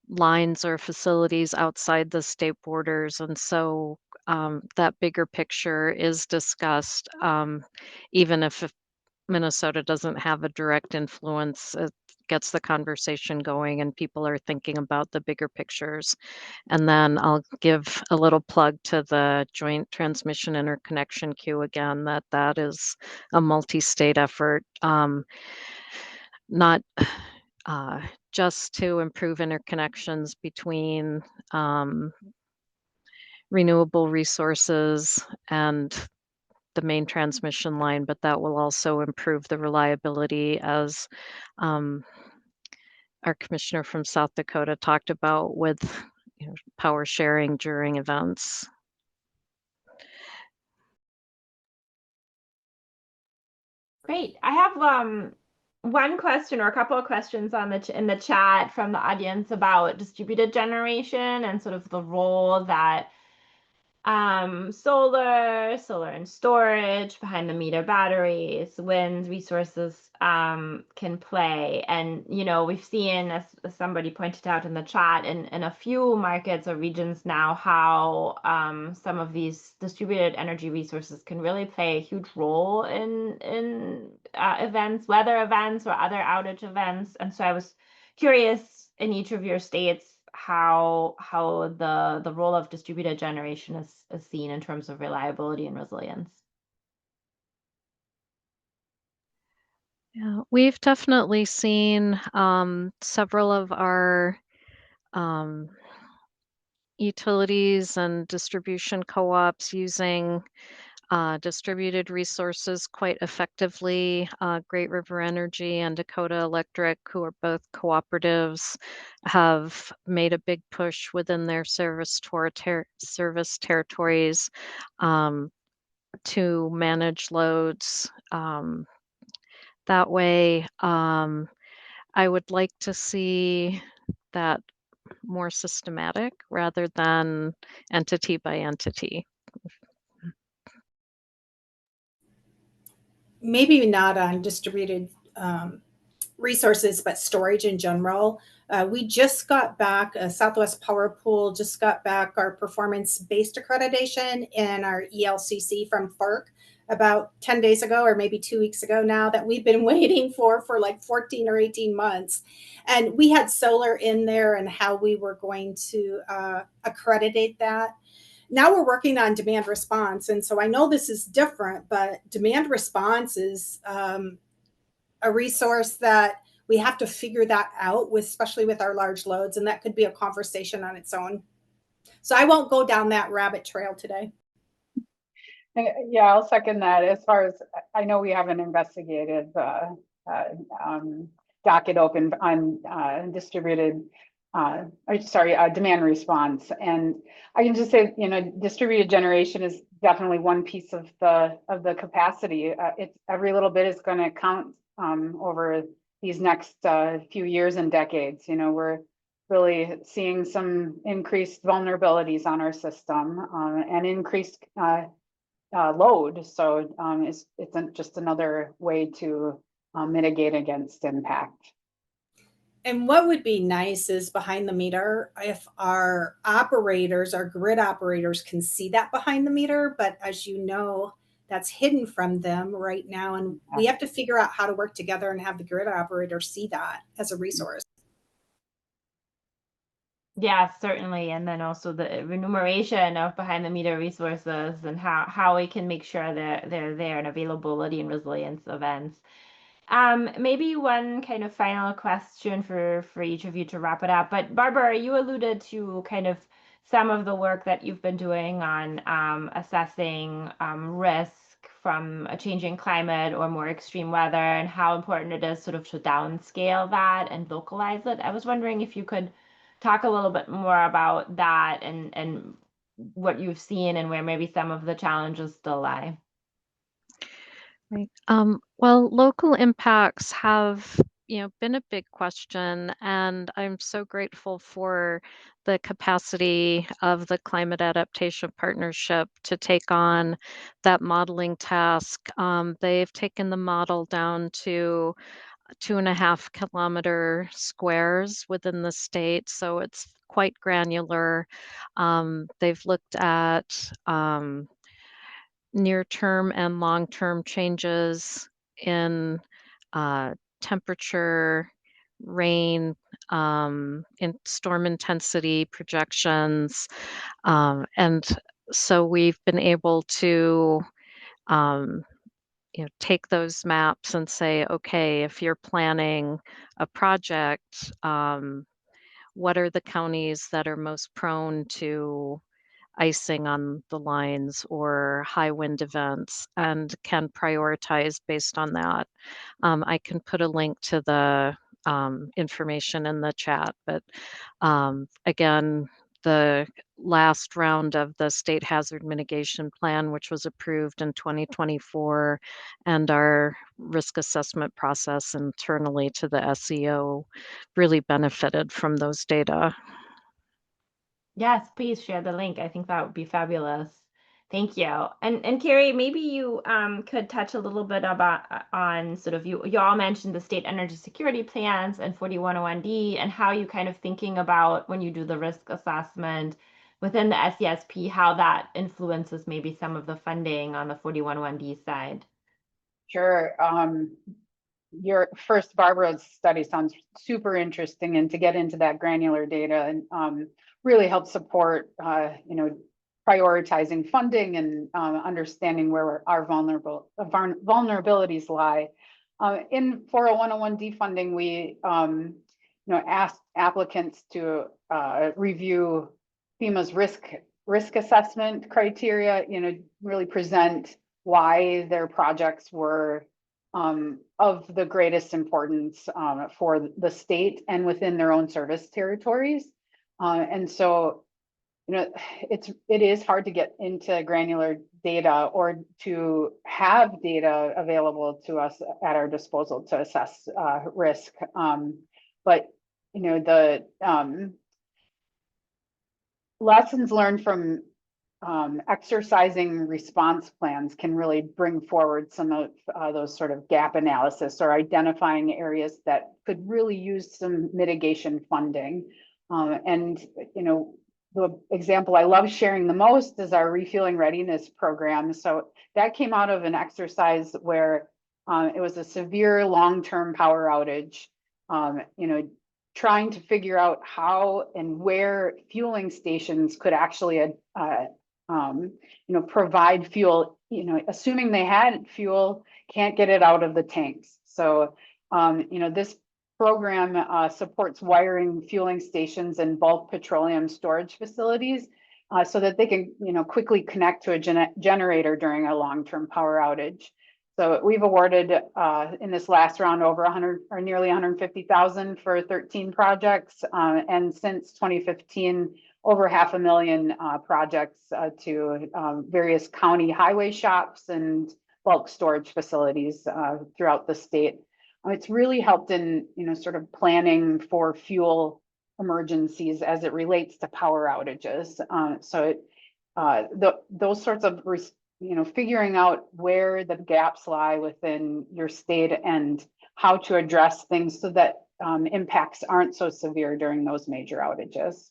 lines or facilities outside the state borders, and so that bigger picture is discussed, even if Minnesota doesn't have a direct influence. It gets the conversation going and people are thinking about the bigger pictures. And then I'll give a little plug to the Joint Transmission Interconnection Queue again, that is a multi-state effort, not just to improve interconnections between renewable resources and the main transmission line, but that will also improve the reliability, as our commissioner from South Dakota talked about, with power sharing during events. Great. I have one question or a couple of questions in the chat from the audience about distributed generation and sort of the role that solar and storage, behind the meter batteries, wind resources can play. And we've seen, as somebody pointed out in the chat, in a few markets or regions now, how some of these distributed energy resources can really play a huge role in events, weather events or other outage events. And so I was curious, in each of your states, how the role of distributed generation is seen in terms of reliability and resilience. Yeah, we've definitely seen several of our utilities and distribution co-ops using distributed resources quite effectively. Great River Energy and Dakota Electric, who are both cooperatives, have made a big push within their service territories to manage loads that way. I would like to see that more systematic rather than entity by entity. Maybe not on distributed resources, but storage in general. We just got back, Southwest Power Pool just got back our performance-based accreditation and our ELCC from FERC about 10 days ago, or maybe 2 weeks ago now, that we've been waiting for like 14 or 18 months. And we had solar in there and how we were going to accreditate that. Now we're working on demand response. And so I know this is different, but demand response is a resource that we have to figure that out with, especially with our large loads. And that could be a conversation on its own. So I won't go down that rabbit trail today. Yeah, I'll second that. As far as I know, we have an investigative docket open on distributed, demand response. And I can just say, distributed generation is definitely one piece of the capacity. It's every little bit is going to count over these next few years and decades. We're really seeing some increased vulnerabilities on our system and increased load. So it's just another way to mitigate against impact. And what would be nice is behind the meter, if our operators, our grid operators can see that behind the meter, but as you know, that's hidden from them right now. And we have to figure out how to work together and have the grid operator see that as a resource. Yeah, certainly. And then also the remuneration of behind the meter resources and how we can make sure that they're there and availability and resilience events. Maybe one kind of final question for each of you to wrap it up. But Barbara, you alluded to kind of some of the work that you've been doing on assessing risk from a changing climate or more extreme weather and how important it is sort of to downscale that and localize it. I was wondering if you could talk a little bit more about that and what you've seen and where maybe some of the challenges still lie. Right. Well, local impacts have, been a big question, and I'm so grateful for the capacity of the Climate Adaptation Partnership to take on that modeling task. They've taken the model down to 2.5 kilometer squares within the state, so it's quite granular. They've looked at near-term and long-term changes in temperature, rain, in storm intensity projections. And so we've been able to take those maps and say, okay, if you're planning a project, what are the counties that are most prone to icing on the lines or high wind events, and can prioritize based on that. I can put a link to the information in the chat, but again, the last round of the state hazard mitigation plan, which was approved in 2024, and our risk assessment process internally to the SEO really benefited from those data. Yes, please share the link. I think that would be fabulous. Thank you. And Carrie, maybe you could touch a little bit about on sort of you all mentioned the state energy security plans and 4101D and how you kind of thinking about when you do the risk assessment within the SESP, how that influences maybe some of the funding on the 4101D side. Sure. Your first Barbara's study sounds super interesting, and to get into that granular data and really help support prioritizing funding and understanding where our vulnerabilities lie. In 40101D funding, we asked applicants to review FEMA's risk risk assessment criteria, really present why their projects were of the greatest importance for the state and within their own service territories. And so, it is hard to get into granular data or to have data available to us at our disposal to assess risk. But the lessons learned from exercising response plans can really bring forward some of those sort of gap analysis or identifying areas that could really use some mitigation funding. And the example I love sharing the most is our refueling readiness program. So that came out of an exercise where it was a severe long-term power outage, trying to figure out how and where fueling stations could actually provide fuel, assuming they had fuel, can't get it out of the tanks. So, this program supports wiring fueling stations and bulk petroleum storage facilities so that they can, quickly connect to a generator during a long-term power outage. So we've awarded in this last round over 100 or nearly 150,000 for 13 projects. And since 2015, over 500,000 projects to various county highway shops and bulk storage facilities throughout the state. It's really helped in, sort of planning for fuel emergencies as it relates to power outages. Those sorts of, figuring out where the gaps lie within your state and how to address things so that impacts aren't so severe during those major outages.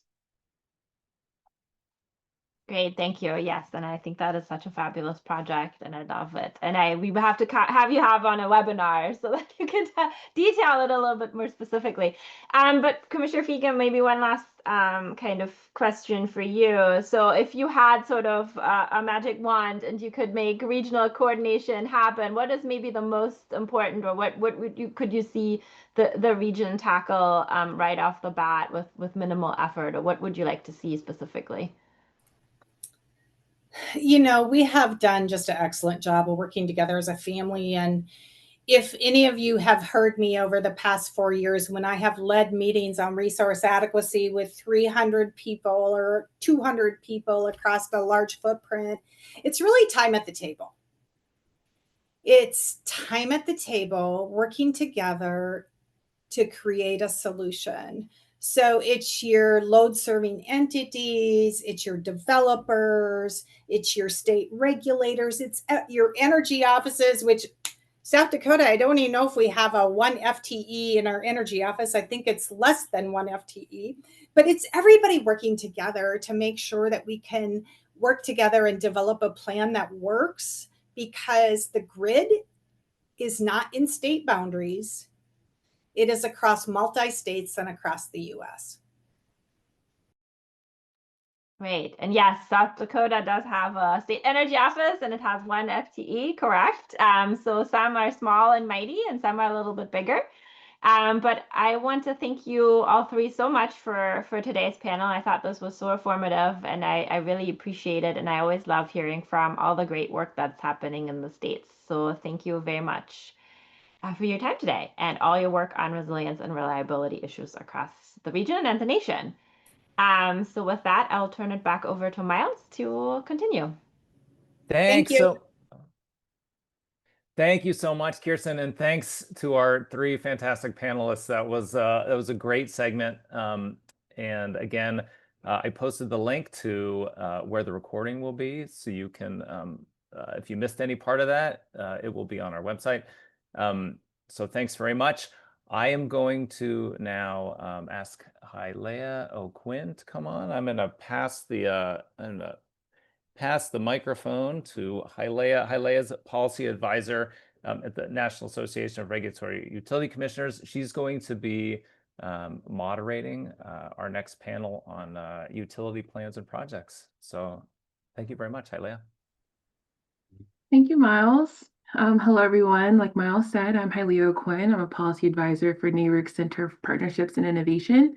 Great, thank you. Yes, and I think that is such a fabulous project, and I love it. And we have to have you on a webinar so that you can detail it a little bit more specifically. But Commissioner Fegan, maybe one last kind of question for you. So if you had sort of a magic wand and you could make regional coordination happen, what is maybe the most important, or what could you see the region tackle right off the bat with minimal effort, or what would you like to see specifically? We have done just an excellent job of working together as a family. And if any of you have heard me over the past 4 years, when I have led meetings on resource adequacy with 300 people or 200 people across a large footprint, it's really time at the table. It's time at the table, working together to create a solution. So it's your load serving entities, it's your developers, it's your state regulators, it's your energy offices, which South Dakota, I don't even know if we have a 1 FTE in our energy office. I think it's less than 1 FTE, but it's everybody working together to make sure that we can work together and develop a plan that works, because the grid is not in state boundaries. It is across multi-states and across the US. Great. And yes, South Dakota does have a state energy office, and it has 1 FTE, correct? So some are small and mighty, and some are a little bit bigger. But I want to thank you all three so much for today's panel. I thought this was so informative, and I really appreciate it. And I always love hearing from all the great work that's happening in the States. So thank you very much for your time today and all your work on resilience and reliability issues across the region and the nation. So with that, I'll turn it back over to Miles to continue. Thanks. Thank you. Thank you so much, Kirsten, and thanks to our 3 fantastic panelists. That was a great segment. And again, I posted the link to where the recording will be, so you can, if you missed any part of that, it will be on our website. So thanks very much. I am going to now ask Hylea O'Quinn to come on. I'm going to pass the microphone to Hylea. Hylea's policy advisor at the National Association of Regulatory Utility Commissioners. She's going to be moderating our next panel on utility plans and projects. So thank you very much, Hylea. Thank you, Miles. Hello, everyone. Like Miles said, I'm Hylea O'Quinn. I'm a policy advisor for NARUC Center for Partnerships and Innovation.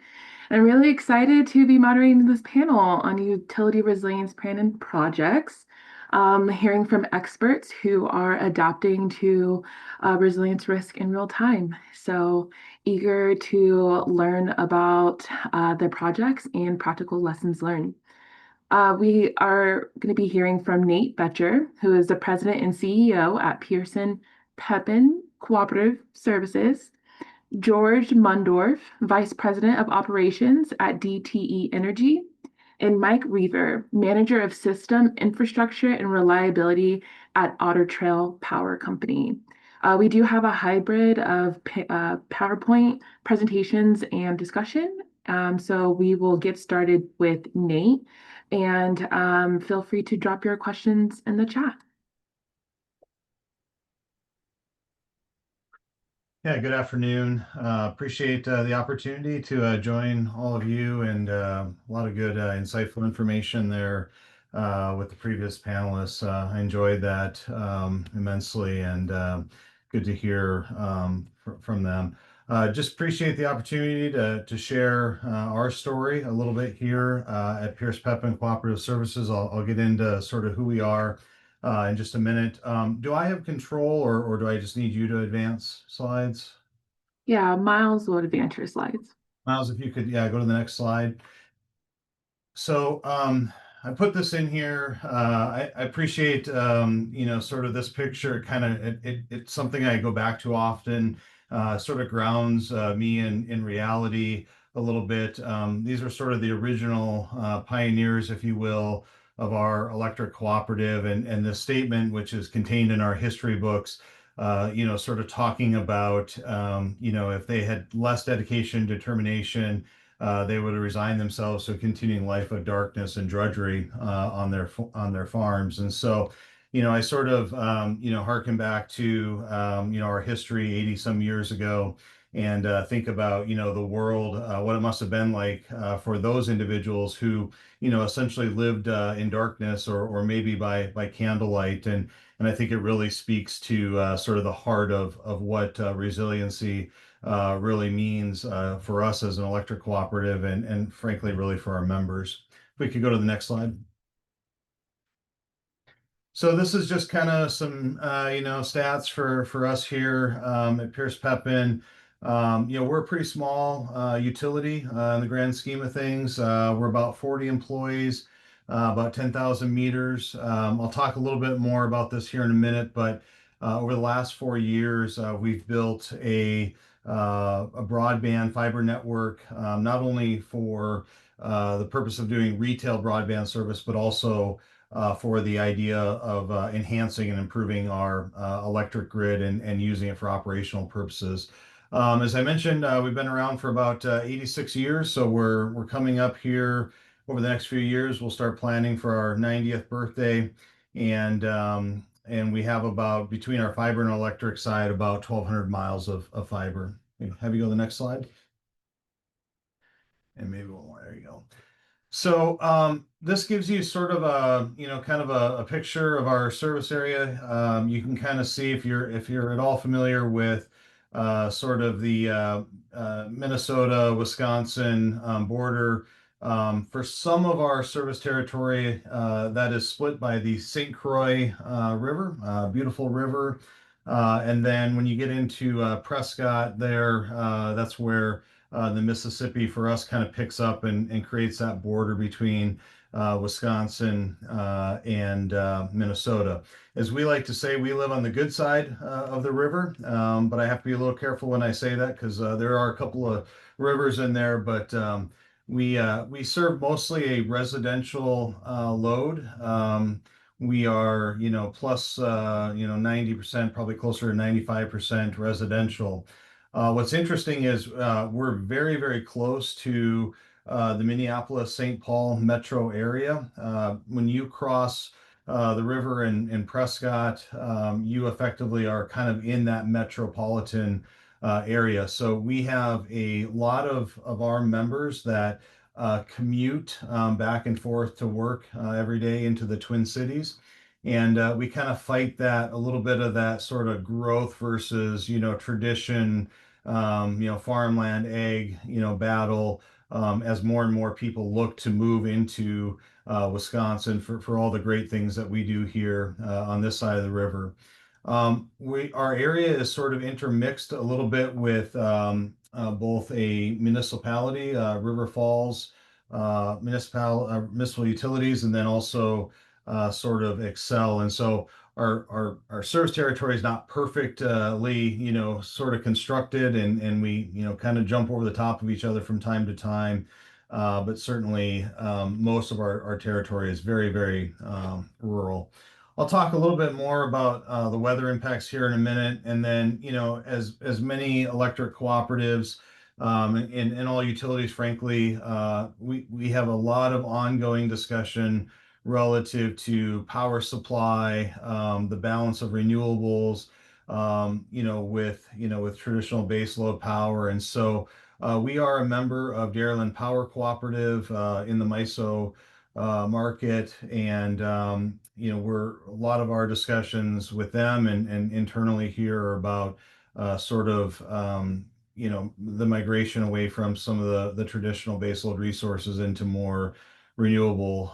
I'm really excited to be moderating this panel on utility resilience planning projects, hearing from experts who are adapting to resilience risk in real time. So eager to learn about their projects and practical lessons learned. We are going to be hearing from Nate Betcher, who is the president and CEO at Pearson Pepin Cooperative Services, George Mundorf, Vice President of Operations at DTE Energy, and Mike Reaver, Manager of System Infrastructure and Reliability at Otter Trail Power Company. We do have a hybrid of PowerPoint presentations and discussion. So we will get started with Nate, and feel free to drop your questions in the chat. Yeah, good afternoon. Appreciate the opportunity to join all of you, and a lot of good insightful information there with the previous panelists. I enjoyed that immensely, and good to hear from them. Just appreciate the opportunity to share our story a little bit here at Pierce Pepin Cooperative Services. I'll get into sort of who we are in just a minute. Do I have control, or do I just need you to advance slides? Yeah, Miles will advance your slides. Miles, if you could, yeah, go to the next slide. So I put this in here. I appreciate, sort of this picture. Kind of, it's something I go back to often. Sort of grounds me in reality a little bit. These are sort of the original pioneers, if you will, of our electric cooperative, and the statement, which is contained in our history books, sort of talking about, if they had less dedication, determination, they would have resigned themselves to a continuing life of darkness and drudgery on their farms. And so, I sort of, harken back to, our history 80 some years ago, and think about, the world, what it must have been like for those individuals who, essentially lived in darkness, or maybe by candlelight. And I think it really speaks to sort of the heart of what resiliency really means for us as an electric cooperative, and frankly, really for our members. If we could go to the next slide. So this is just kind of some, stats for us here at Pierce Pepin. We're a pretty small utility in the grand scheme of things. We're about 40 employees, about 10,000 meters. I'll talk a little bit more about this here in a minute, but over the last 4 years, we've built a broadband fiber network, not only for the purpose of doing retail broadband service, but also for the idea of enhancing and improving our electric grid, and using it for operational purposes. As I mentioned, we've been around for about 86 years, so we're coming up here over the next few years. We'll start planning for our 90th birthday, and we have about, between our fiber and electric side, about 1,200 miles of fiber. Have you go to the next slide? And maybe one more. There you go. So this gives you sort of a, kind of a picture of our service area. You can kind of see, if you're at all familiar with sort of the Minnesota, Wisconsin border. For some of our service territory, that is split by the St. Croix River, beautiful river. And then when you get into Prescott there, that's where the Mississippi for us kind of picks up and creates that border between Wisconsin and Minnesota. As we like to say, we live on the good side of the river, but I have to be a little careful when I say that, because there are a couple of rivers in there. But we serve mostly a residential load. We are, plus, 90%, probably closer to 95% residential. What's interesting is we're very, very close to the Minneapolis-St. Paul metro area. When you cross the river in Prescott, you effectively are kind of in that metropolitan area. So we have a lot of our members that commute back and forth to work every day into the Twin Cities. And we kind of fight that, a little bit of that sort of growth versus, tradition, farmland, ag, battle. as more and more people look to move into Wisconsin for all the great things that we do here on this side of the river. Our area is sort of intermixed a little bit with both a municipality, River Falls municipal utilities, and then also sort of Excel. And so our service territory is not perfectly, sort of constructed, and we, kind of jump over the top of each other from time to time. But certainly most of our territory is very, very rural. I'll talk a little bit more about the weather impacts here in a minute. And then, as many electric cooperatives and all utilities, frankly, we have a lot of ongoing discussion relative to power supply, the balance of renewables, with traditional baseload power. And so we are a member of Dairyland Power Cooperative in the MISO market, and we're a lot of our discussions with them and internally here are about sort of the migration away from some of the traditional baseload resources into more renewable.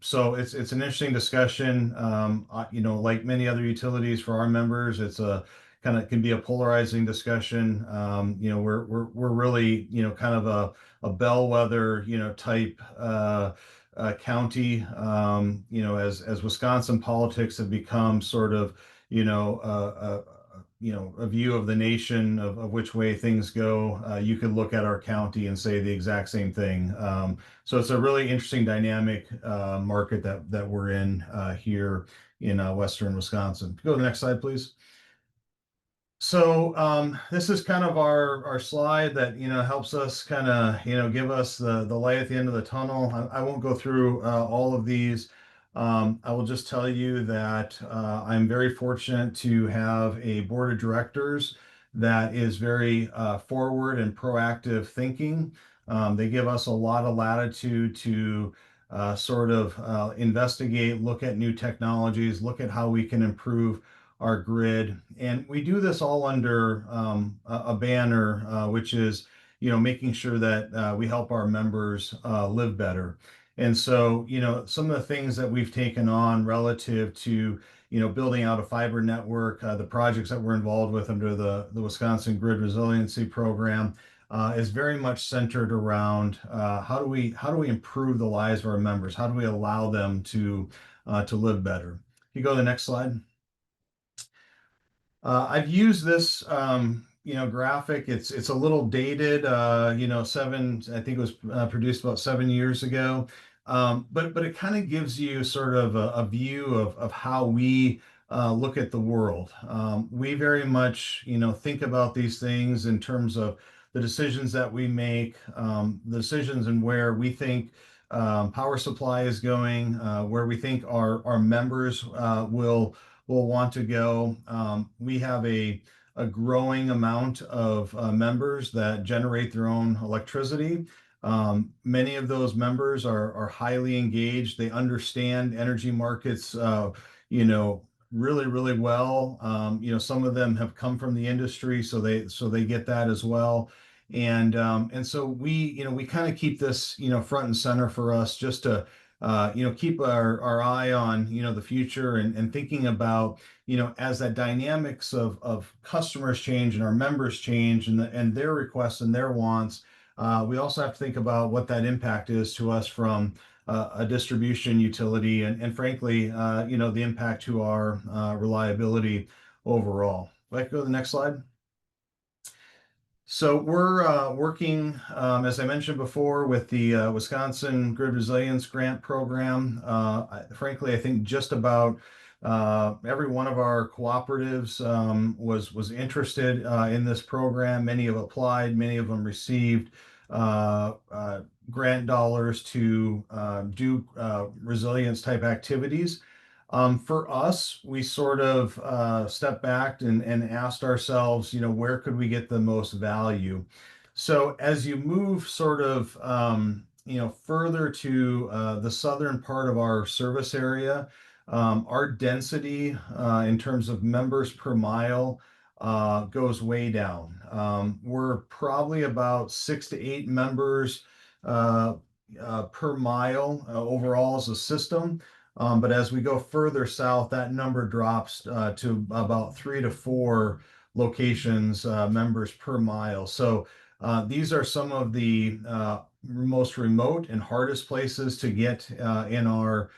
So it's an interesting discussion. Like many other utilities for our members, it's a kind of can be a polarizing discussion. We're really kind of a bellwether type county. As Wisconsin politics have become sort of a view of the nation of which way things go, you could look at our county and say the exact same thing. So it's a really interesting dynamic market that we're in here in Western Wisconsin. Go to the next slide, please. So this is kind of our slide that helps us kind of give us the light at the end of the tunnel. I won't go through all of these. I will just tell you that I'm very fortunate to have a board of directors that is very forward and proactive thinking. They give us a lot of latitude to sort of investigate, look at new technologies, look at how we can improve our grid. And we do this all under a banner, which is, making sure that we help our members live better. And so, some of the things that we've taken on relative to, building out a fiber network, the projects that we're involved with under the Wisconsin Grid Resiliency Program is very much centered around how do we improve the lives of our members? How do we allow them to live better? If you go to the next slide. I've used this, graphic. It's a little dated, I think it was produced about 7 years ago. But it kind of gives you sort of a view of how we look at the world. We very much, think about these things in terms of the decisions that we make, the decisions and where we think power supply is going, where we think our members will want to go. We have a growing amount of members that generate their own electricity. Many of those members are highly engaged. They understand energy markets, really, really well. Some of them have come from the industry, so they get that as well. And so we kind of keep this, front and center for us, just to keep our eye on, the future and thinking about, as that dynamics of customers change and our members change and their requests and their wants, we also have to think about what that impact is to us from a distribution utility and frankly, the impact to our reliability overall. If I could go to the next slide. So we're working, as I mentioned before, with the Wisconsin Grid Resilience Grant Program. Frankly, I think just about every one of our cooperatives was interested in this program. Many have applied, many of them received grant dollars to do resilience type activities. For us, we sort of stepped back and asked ourselves, where could we get the most value? So as you move sort of, further to the southern part of our service area, our density in terms of members per mile goes way down. We're probably about 6 to 8 members per mile overall as a system. But as we go further south, that number drops to about 3 to 4 locations, members per mile. So these are some of the most remote and hardest places to get in our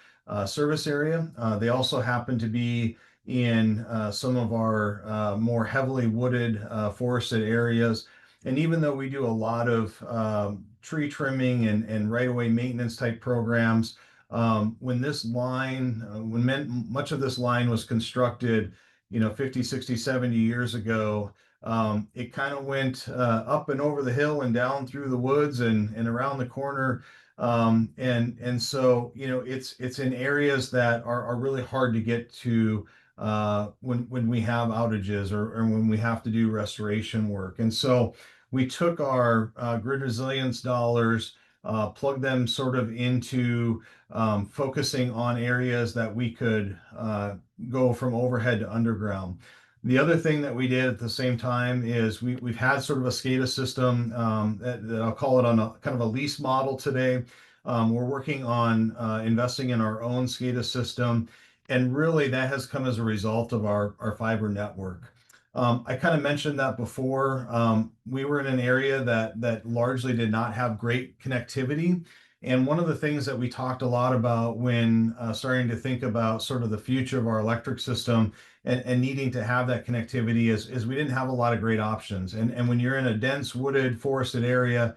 service area. They also happen to be in some of our more heavily wooded, forested areas. And even though we do a lot of tree trimming and right-of-way maintenance type programs, when this line, much of this line was constructed, 50, 60, 70 years ago, it kind of went up and over the hill and down through the woods and around the corner. And so, it's in areas that are really hard to get to when we have outages or when we have to do restoration work. And so we took our grid resilience dollars, plugged them sort of into focusing on areas that we could go from overhead to underground. The other thing that we did at the same time is we've had sort of a SCADA system that I'll call it on a kind of a lease model today. We're working on investing in our own SCADA system, and really that has come as a result of our fiber network. I kind of mentioned that before. We were in an area that largely did not have great connectivity. And one of the things that we talked a lot about when starting to think about sort of the future of our electric system and needing to have that connectivity is we didn't have a lot of great options. And when you're in a dense, wooded, forested area,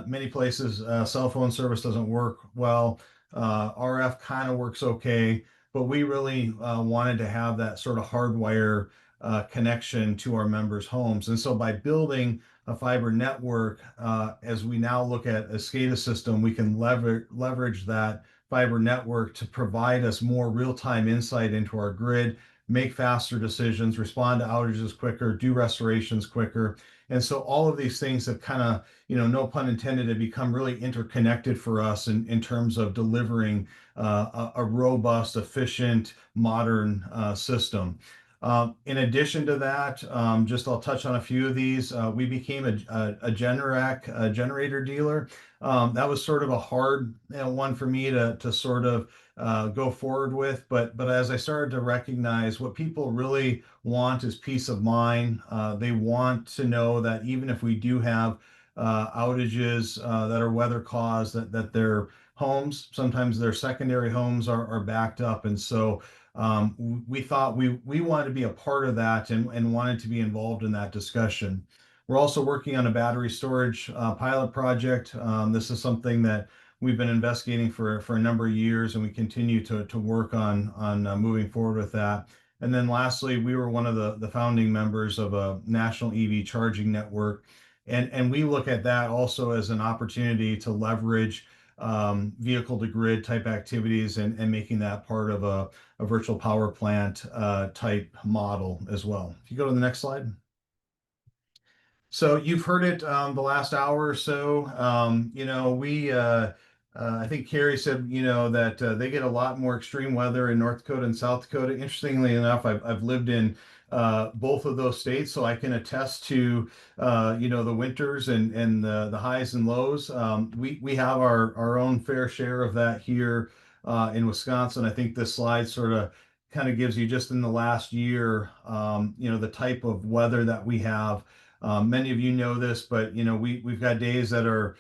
many places cell phone service doesn't work well. RF kind of works okay, but we really wanted to have that sort of hardwire connection to our members' homes. And so by building a fiber network, as we now look at a SCADA system, we can leverage that fiber network to provide us more real-time insight into our grid, make faster decisions, respond to outages quicker, do restorations quicker. And so all of these things have kind of, no pun intended, have become really interconnected for us in terms of delivering a robust, efficient, modern system. In addition to that, I'll touch on a few of these. We became a NARUC generator dealer. That was sort of a hard one for me to sort of go forward with. But as I started to recognize what people really want is peace of mind. They want to know that even if we do have outages that are weather caused, that their homes, sometimes their secondary homes are backed up. And so we thought we wanted to be a part of that and wanted to be involved in that discussion. We're also working on a battery storage pilot project. This is something that we've been investigating for a number of years, and we continue to work on moving forward with that. And then lastly, we were one of the founding members of a national EV charging network. And we look at that also as an opportunity to leverage vehicle to grid type activities and making that part of a virtual power plant type model as well. If you go to the next slide. So you've heard it the last hour or so. I think Carrie said, that they get a lot more extreme weather in North Dakota and South Dakota. Interestingly enough, I've lived in both of those states, so I can attest to, the winters and the highs and lows. We have our own fair share of that here in Wisconsin. I think this slide sort of kind of gives you just in the last year, the type of weather that we have. Many of you know this, but we've got days that are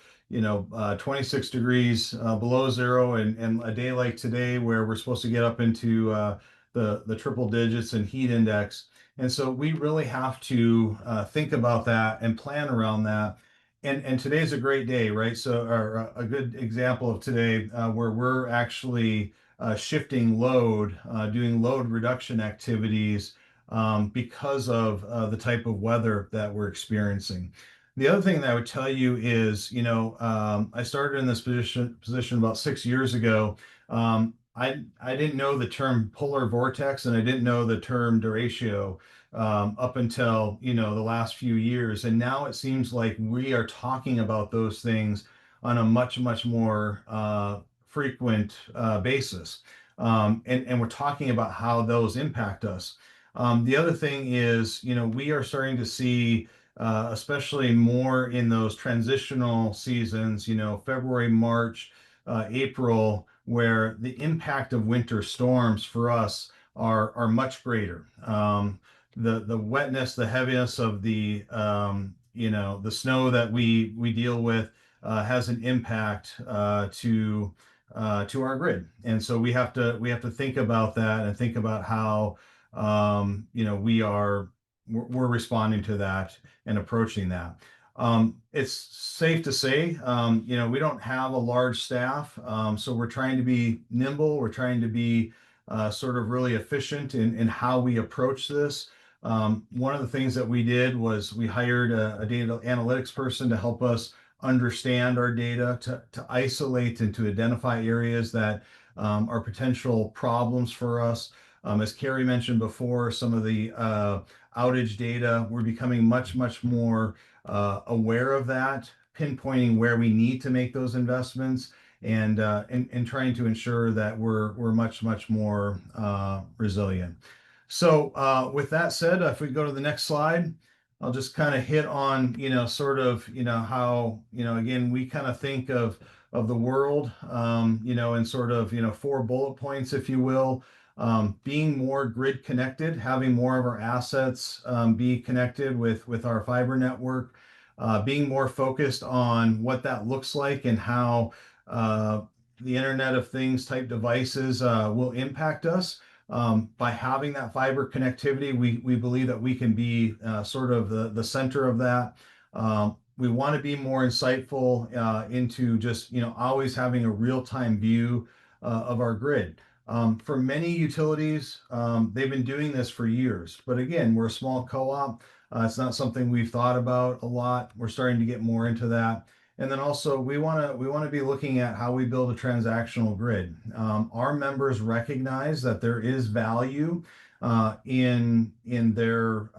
26 degrees below zero, and a day like today where we're supposed to get up into the triple digits in heat index. And so we really have to think about that and plan around that. And today's a great day, right? So a good example of today where we're actually shifting load, doing load reduction activities because of the type of weather that we're experiencing. The other thing that I would tell you is, I started in this position about 6 years ago. I didn't know the term polar vortex, and I didn't know the term derecho up until the last few years. And now it seems like we are talking about those things on a much more frequent basis, and we're talking about how those impact us. The other thing is, we are starting to see especially more in those transitional seasons, February, March, April, where the impact of winter storms for us are much greater. The wetness, the heaviness of the snow that we deal with has an impact to our grid, and so we have to think about that and think about how we're responding to that and approaching that. It's safe to say, we don't have a large staff, so we're trying to be nimble. We're trying to be sort of really efficient in how we approach this. One of the things that we did was we hired a data analytics person to help us understand our data, to isolate and to identify areas that are potential problems for us. As Carrie mentioned before, some of the outage data, we're becoming much more aware of that, pinpointing where we need to make those investments, and trying to ensure that we're much more resilient. So with that said, if we go to the next slide, I'll just kind of hit on, sort of, how, again, we kind of think of the world, in sort of, 4 bullet points, if you will. Being more grid connected, having more of our assets be connected with our fiber network, being more focused on what that looks like and how the Internet of Things type devices will impact us. By having that fiber connectivity, we believe that we can be sort of the center of that. We want to be more insightful into just, always having a real-time view of our grid. For many utilities, they've been doing this for years, but again, we're a small co-op. It's not something we've thought about a lot. We're starting to get more into that. And then also we want to be looking at how we build a transactional grid. Our members recognize that there is value in their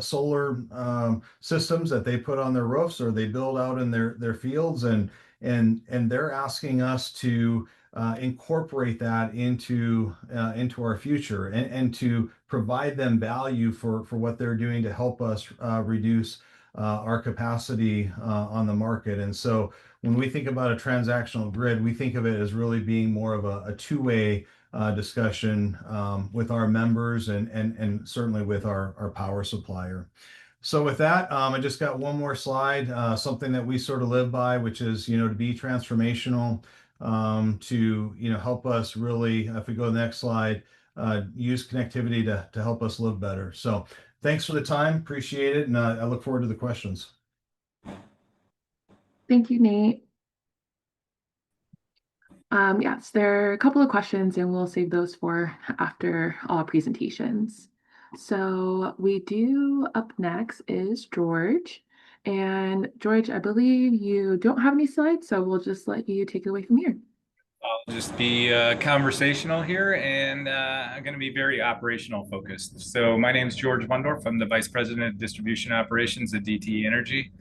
solar systems that they put on their roofs or they build out in their fields, and they're asking us to incorporate that into our future, and to provide them value for what they're doing to help us reduce our capacity on the market. And so when we think about a transactional grid, we think of it as really being more of a two-way discussion with our members and certainly with our power supplier. So with that, I just got one more slide, something that we sort of live by, which is, to be transformational, to, help us really, if we go to the next slide, use connectivity to help us live better. So thanks for the time. Appreciate it. And I look forward to the questions. Thank you, Nate. Yes, there are a couple of questions and we'll save those for after all presentations. So up next is George. And George, I believe you don't have any slides, so we'll just let you take it away from here. I'll just be conversational here, and I'm going to be very operational focused. So my name is George Mundorf. I'm the Vice President of Distribution Operations at DTE Energy.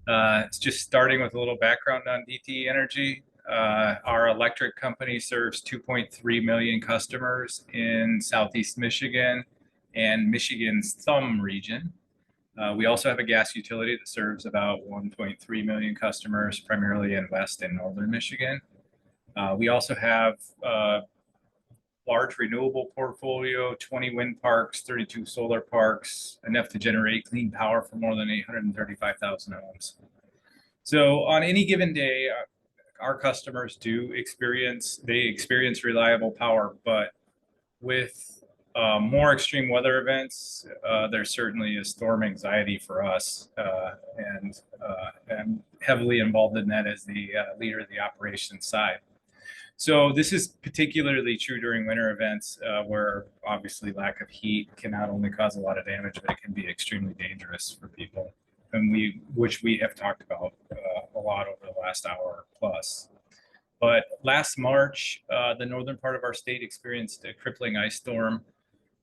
It's just starting with a little background on DTE Energy. Our electric company serves 2.3 million customers in Southeast Michigan and Michigan's Thumb region. We also have a gas utility that serves about 1.3 million customers, primarily in West and Northern Michigan. We also have a large renewable portfolio, 20 wind parks, 32 solar parks, enough to generate clean power for more than 835,000 homes. So on any given day, our customers experience reliable power, but with more extreme weather events, there's certainly a storm anxiety for us, and I'm heavily involved in that as the leader of the operations side. So this is particularly true during winter events, where obviously lack of heat can not only cause a lot of damage, but it can be extremely dangerous for people, and which we have talked about a lot over the last hour plus. But last March, the northern part of our state experienced a crippling ice storm.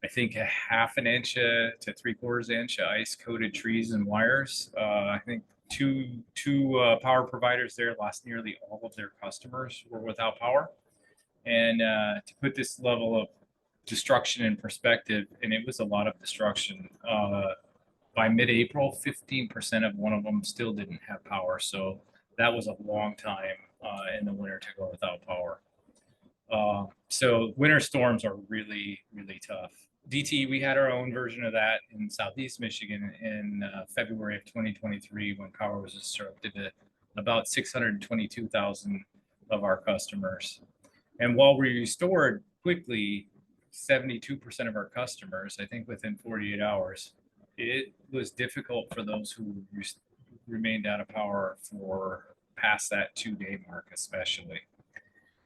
I think a half an inch to 3/4 inch of ice-coated trees and wires. I think two power providers there lost nearly all of their customers were without power. And to put this level of destruction in perspective, and it was a lot of destruction, by mid-April, 15% of one of them still didn't have power. So that was a long time in the winter to go without power. So winter storms are really, really tough. DT, we had our own version of that in Southeast Michigan in February of 2023 when power was disrupted to about 622,000 of our customers. And while we restored quickly 72% of our customers, I think within 48 hours, it was difficult for those who remained out of power for past that 2-day mark, especially.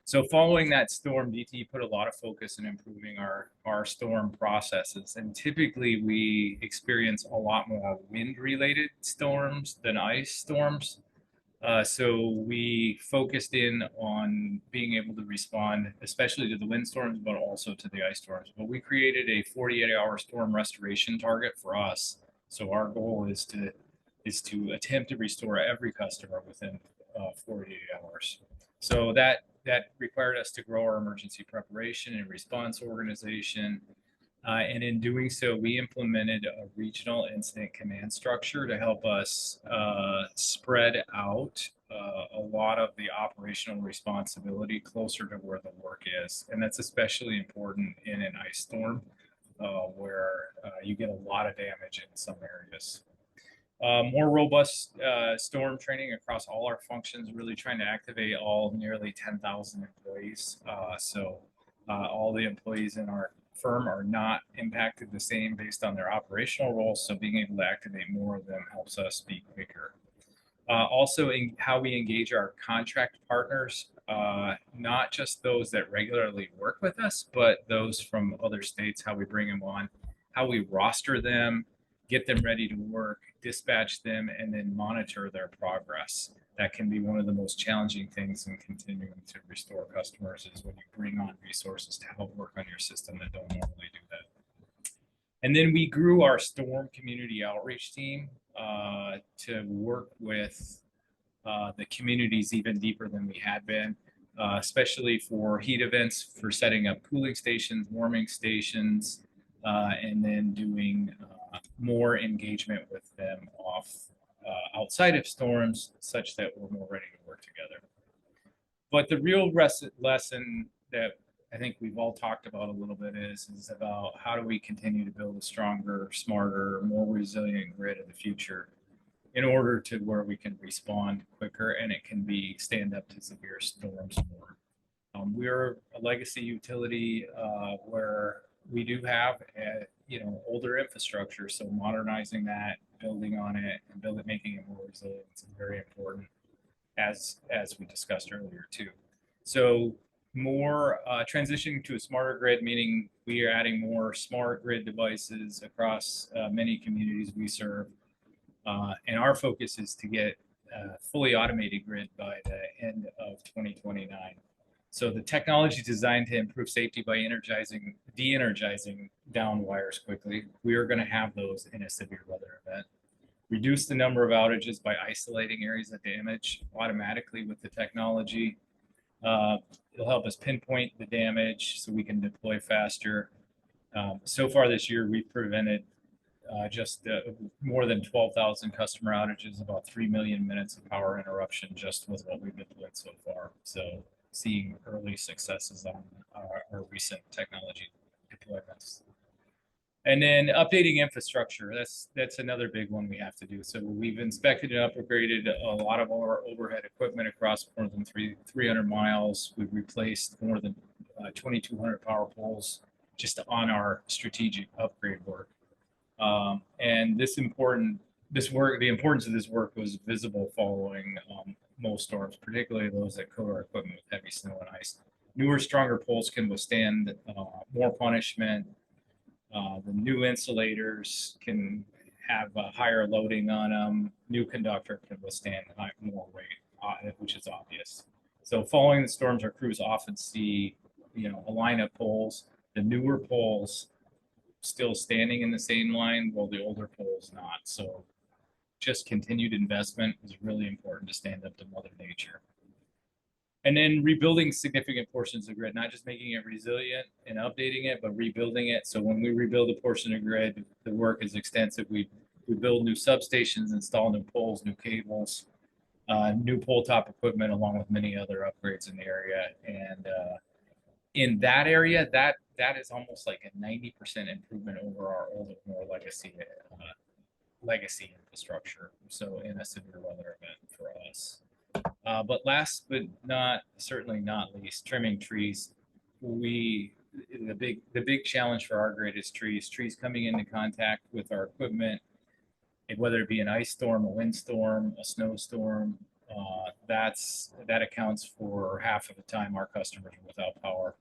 So following that storm, DT put a lot of focus in improving our storm processes. And typically we experience a lot more wind-related storms than ice storms. So we focused in on being able to respond, especially to the windstorms, but also to the ice storms. But we created a 48-hour storm restoration target for us. So our goal is to attempt to restore every customer within 48 hours. So that required us to grow our emergency preparation and response organization. And in doing so, we implemented a regional incident command structure to help us spread out a lot of the operational responsibility closer to where the work is. And that's especially important in an ice storm where you get a lot of damage in some areas. More robust storm training across all our functions, really trying to activate all nearly 10,000 employees. So all the employees in our firm are not impacted the same based on their operational roles. So being able to activate more of them helps us be quicker. Also in how we engage our contract partners, not just those that regularly work with us, but those from other states, how we bring them on, how we roster them, get them ready to work, dispatch them, and then monitor their progress. That can be one of the most challenging things in continuing to restore customers is when you bring on resources to help work on your system that don't normally do that. And then we grew our storm community outreach team to work with the communities even deeper than we had been, especially for heat events, for setting up cooling stations, warming stations, and then doing more engagement with them outside of storms such that we're more ready to work together. But the real lesson that I think we've all talked about a little bit is about how do we continue to build a stronger, smarter, more resilient grid of the future in order to where we can respond quicker and it can stand up to severe storms more. We're a legacy utility where we do have older infrastructure, so modernizing that, building on it, and making it more resilient is very important, as we discussed earlier too. So more transitioning to a smarter grid, meaning we are adding more smart grid devices across many communities we serve, and our focus is to get a fully automated grid by the end of 2029. So the technology is designed to improve safety by de-energizing down wires quickly. We are going to have those in a severe weather event. Reduce the number of outages by isolating areas of damage automatically with the technology. It'll help us pinpoint the damage so we can deploy faster. So far this year, we've prevented just more than 12,000 customer outages, about 3 million minutes of power interruption just with what we've deployed so far. So seeing early successes on our recent technology deployments. And then updating infrastructure, that's another big one we have to do. So we've inspected and upgraded a lot of our overhead equipment across more than 300 miles. We've replaced more than 2,200 power poles just on our strategic upgrade work. And the importance of this work was visible following most storms, particularly those that coat our equipment with heavy snow and ice. Newer, stronger poles can withstand more punishment. The new insulators can have higher loading on them. New conductor can withstand more weight, which is obvious. So following the storms, our crews often see, a line of poles, the newer poles still standing in the same line, while the older poles not. So just continued investment is really important to stand up to Mother Nature. And then rebuilding significant portions of the grid, not just making it resilient and updating it, but rebuilding it. So when we rebuild a portion of grid, the work is extensive. We We build new substations, install new poles, new cables, new pole top equipment, along with many other upgrades in the area. And in that area, that is almost like a 90% improvement over our older, more legacy infrastructure. So in a severe weather event for us. But last but certainly not least, trimming trees. The big challenge for our grid is trees coming into contact with our equipment, and whether it be an ice storm, a windstorm, a snowstorm. That accounts for half of the time our customers are without power.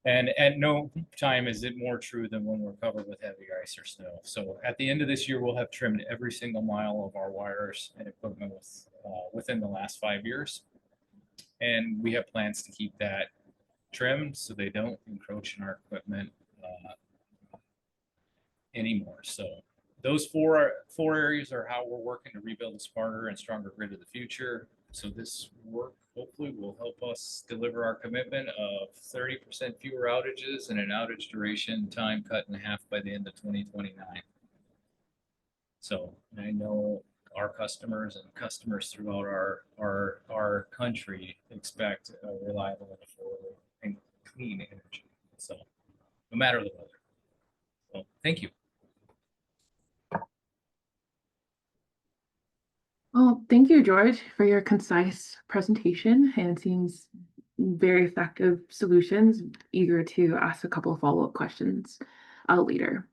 And at no time is it more true than when we're covered with heavy ice or snow. So at the end of this year, we'll have trimmed every single mile of our wires and equipment within the last 5 years. And we have plans to keep that trimmed so they don't encroach in our equipment anymore. So those four areas are how we're working to rebuild a smarter and stronger grid of the future. So this work hopefully will help us deliver our commitment of 30% fewer outages and an outage duration time cut in half by the end of 2029. So I know our customers and customers throughout our country expect a reliable and affordable and clean energy. So no matter the weather. So thank you. Well, thank you, George, for your concise presentation, and it seems very effective solutions. Eager to ask a couple of follow-up questions later.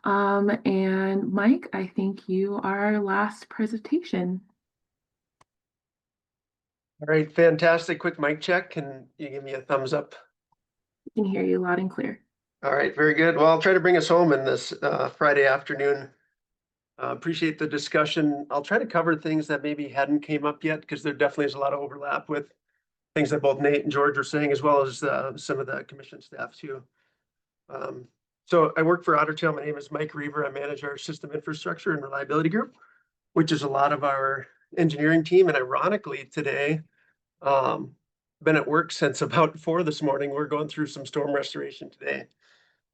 And Mike, I think you are our last presentation. All right, fantastic. Quick mic check. Can you give me a thumbs up? I can hear you loud and clear. All right, very good. Well, I'll try to bring us home in this Friday afternoon. Appreciate the discussion. I'll try to cover things that maybe hadn't came up yet, because there definitely is a lot of overlap with things that both Nate and George were saying, as well as some of the commission staff too. So I work for Otter Tail. My name is Mike Reaver. I manage our system infrastructure and reliability group, which is a lot of our engineering team. And ironically today, been at work since about 4 this morning. We're going through some storm restoration today.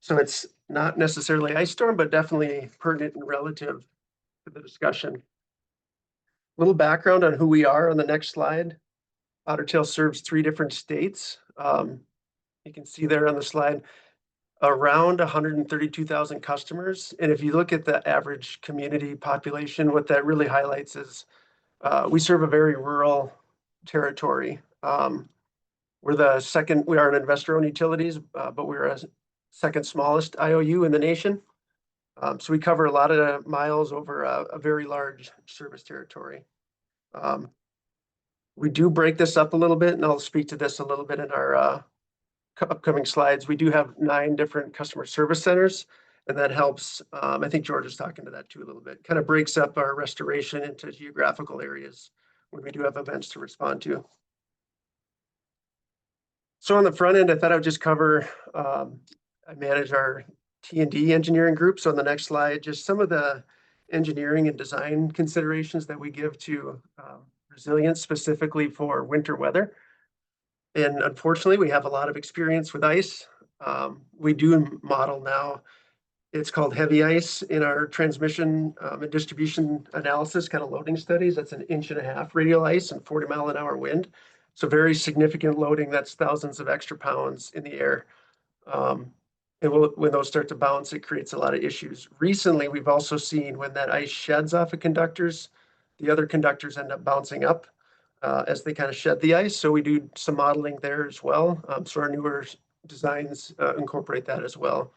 So it's not necessarily ice storm, but definitely pertinent and relative to the discussion. A little background on who we are on the next slide. Otter Tail serves 3 different states. You can see there on the slide, around 132,000 customers. And if you look at the average community population, what that really highlights is we serve a very rural territory. We are an investor-owned utilities, but we're a second smallest IOU in the nation. So we cover a lot of miles over a very large service territory. We do break this up a little bit, and I'll speak to this a little bit in our upcoming slides. We do have 9 different customer service centers, and that helps. I think George is talking to that too a little bit. Kind of breaks up our restoration into geographical areas when we do have events to respond to. So on the front end, I thought I would just cover, I manage our T&D engineering group. So on the next slide, just some of the engineering and design considerations that we give to resilience, specifically for winter weather. And unfortunately, we have a lot of experience with ice. We do model now, it's called heavy ice in our transmission and distribution analysis, kind of loading studies. That's an 1.5 inch radial ice and 40-mile-an-hour wind. So very significant loading. That's thousands of extra pounds in the air. And when those start to bounce, it creates a lot of issues. Recently, we've also seen when that ice sheds off of conductors, the other conductors end up bouncing up as they kind of shed the ice. So we do some modeling there as well. So our newer designs incorporate that as well.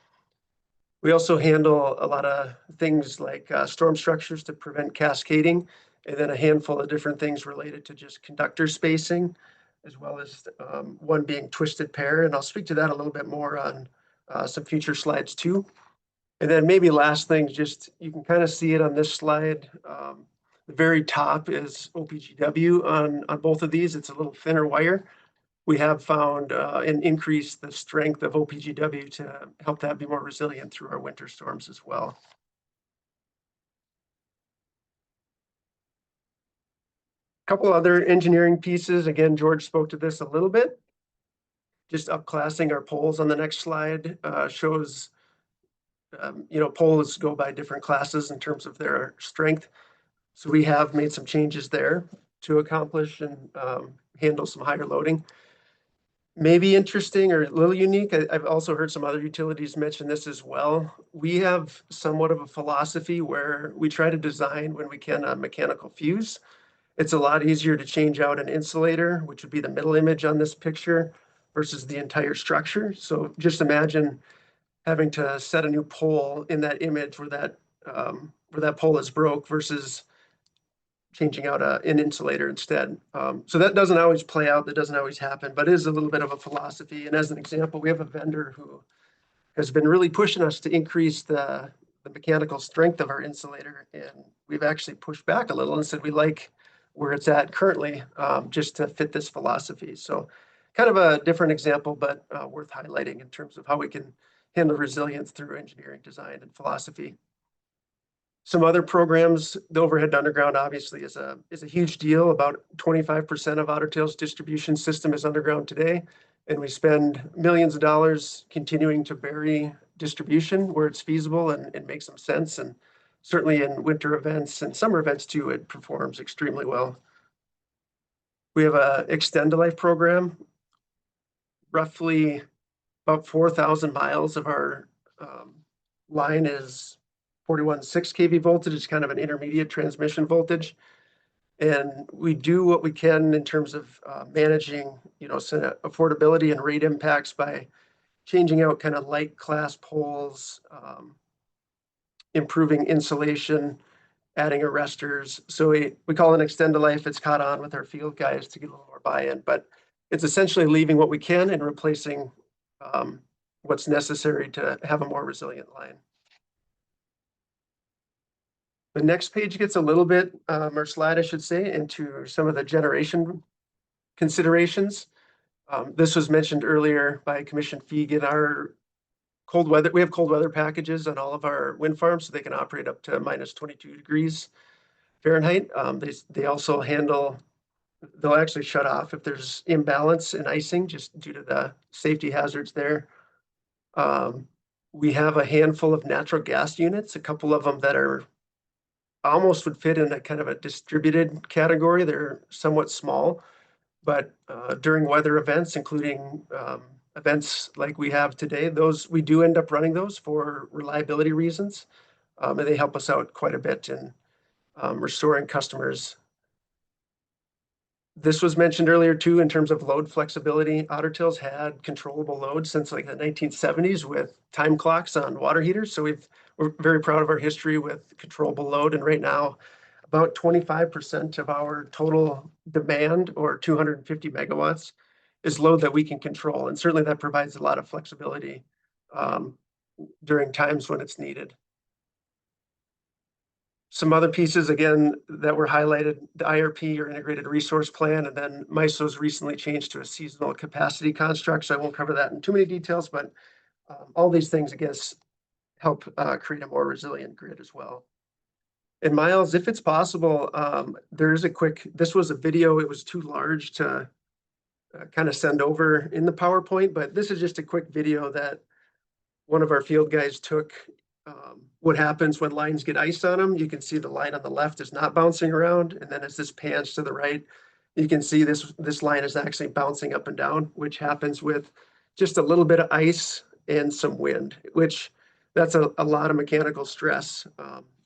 We also handle a lot of things like storm structures to prevent cascading, and then a handful of different things related to just conductor spacing, as well as one being twisted pair. And I'll speak to that a little bit more on some future slides too. And then maybe last thing, just you can kind of see it on this slide. The very top is OPGW on both of these. It's a little thinner wire. We have found and increased the strength of OPGW to help that be more resilient through our winter storms as well. A couple other engineering pieces. Again, George spoke to this a little bit. Just upclassing our poles on the next slide shows poles go by different classes in terms of their strength. So we have made some changes there to accomplish and handle some higher loading. Maybe interesting or a little unique. I've also heard some other utilities mention this as well. We have somewhat of a philosophy where we try to design when we can a mechanical fuse. It's a lot easier to change out an insulator, which would be the middle image on this picture, versus the entire structure. So just imagine having to set a new pole in that image where that pole is broke versus changing out an insulator instead. So that doesn't always play out, that doesn't always happen, but it is a little bit of a philosophy. And as an example, we have a vendor who has been really pushing us to increase the mechanical strength of our insulator. And we've actually pushed back a little and said we like where it's at currently, just to fit this philosophy. So kind of a different example, but worth highlighting in terms of how we can handle resilience through engineering, design, and philosophy. Some other programs, the overhead to underground obviously is a huge deal. About 25% of Otter Tail's distribution system is underground today, and we spend millions of dollars continuing to bury distribution where it's feasible and makes some sense. And certainly in winter events and summer events too, it performs extremely well. We have a extend a life program. Roughly about 4,000 miles of our line is 41.6 kV voltage. It's kind of an intermediate transmission voltage. And we do what we can in terms of managing, affordability and rate impacts by changing out kind of light class poles, improving insulation, adding arresters. So we call it an extend a life. It's caught on with our field guys to get a little more buy-in, but it's essentially leaving what we can and replacing what's necessary to have a more resilient line. The next page gets a little bit, or slide, I should say, into some of the generation considerations. This was mentioned earlier by Commissioner Feig in our cold weather. We have cold weather packages on all of our wind farms, so they can operate up to minus 22 degrees Fahrenheit. They also handle, they'll actually shut off if there's imbalance in icing, just due to the safety hazards there. We have a handful of natural gas units, a couple of them that are almost would fit in a kind of a distributed category. They're somewhat small, but during weather events, including events like we have today, we do end up running those for reliability reasons, and they help us out quite a bit in restoring customers. This was mentioned earlier too, in terms of load flexibility. Otter Tail's had controllable load since like the 1970s with time clocks on water heaters. So we're very proud of our history with controllable load. And right now, about 25% of our total demand, or 250 megawatts, is load that we can control. And certainly that provides a lot of flexibility during times when it's needed. Some other pieces, again, that were highlighted, the IRP, or Integrated Resource Plan, and then MISO's recently changed to a seasonal capacity construct. So I won't cover that in too many details, but all these things, I guess, help create a more resilient grid as well. And Miles, if it's possible, there's this was a video, it was too large to kind of send over in the PowerPoint, but this is just a quick video that one of our field guys took. What happens when lines get ice on them. You can see the line on the left is not bouncing around. And then as this pans to the right, you can see this line is actually bouncing up and down, which happens with just a little bit of ice and some wind, which that's a lot of mechanical stress.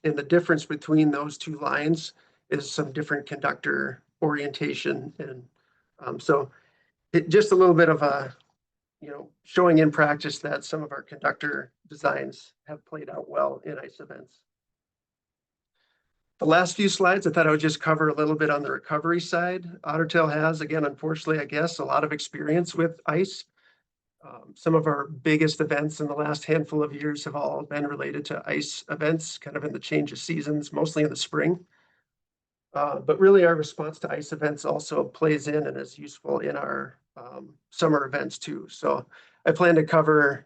And the difference between those two lines is some different conductor orientation. And so just a little bit of a, showing in practice that some of our conductor designs have played out well in ice events. The last few slides, I thought I would just cover a little bit on the recovery side. Otter Tail has, again, unfortunately, I guess, a lot of experience with ice. Some of our biggest events in the last handful of years have all been related to ice events, kind of in the change of seasons, mostly in the spring. But really our response to ice events also plays in and is useful in our summer events too. So I plan to cover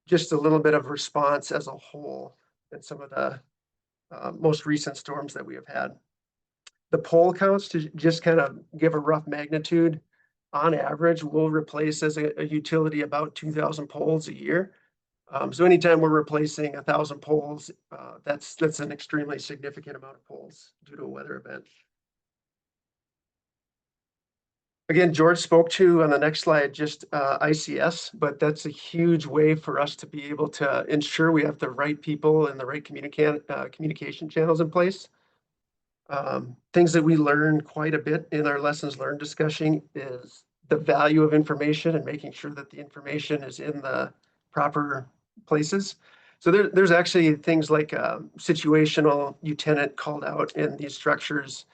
just a little bit of response as a whole in some of the most recent storms that we have had. The pole counts, to just kind of give a rough magnitude, on average, we'll replace as a utility about 2,000 poles a year. So anytime we're replacing 1,000 poles, that's an extremely significant amount of poles due to a weather event. Again, George spoke to on the next slide just ICS, but that's a huge way for us to be able to ensure we have the right people and the right communication channels in place. Things that we learn quite a bit in our lessons learned discussion is the value of information and making sure that the information is in the proper places. So there's actually things like situational lieutenant called out in these structures,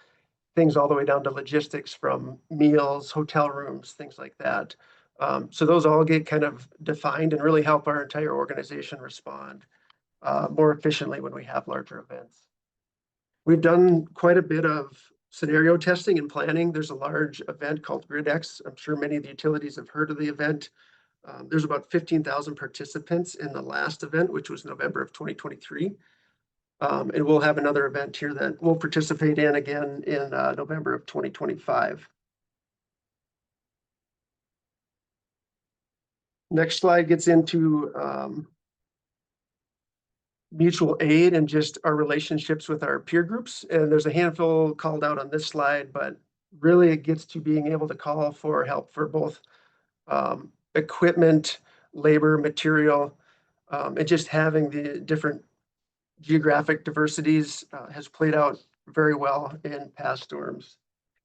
things all the way down to logistics from meals, hotel rooms, things like that. So those all get kind of defined and really help our entire organization respond more efficiently when we have larger events. We've done quite a bit of scenario testing and planning. There's a large event called GridX. I'm sure many of the utilities have heard of the event. There's about 15,000 participants in the last event, which was November of 2023. And we'll have another event here that we'll participate in again in November of 2025. Next slide gets into mutual aid and just our relationships with our peer groups. And there's a handful called out on this slide, but really it gets to being able to call for help for both equipment, labor, material, and just having the different geographic diversities has played out very well in past storms.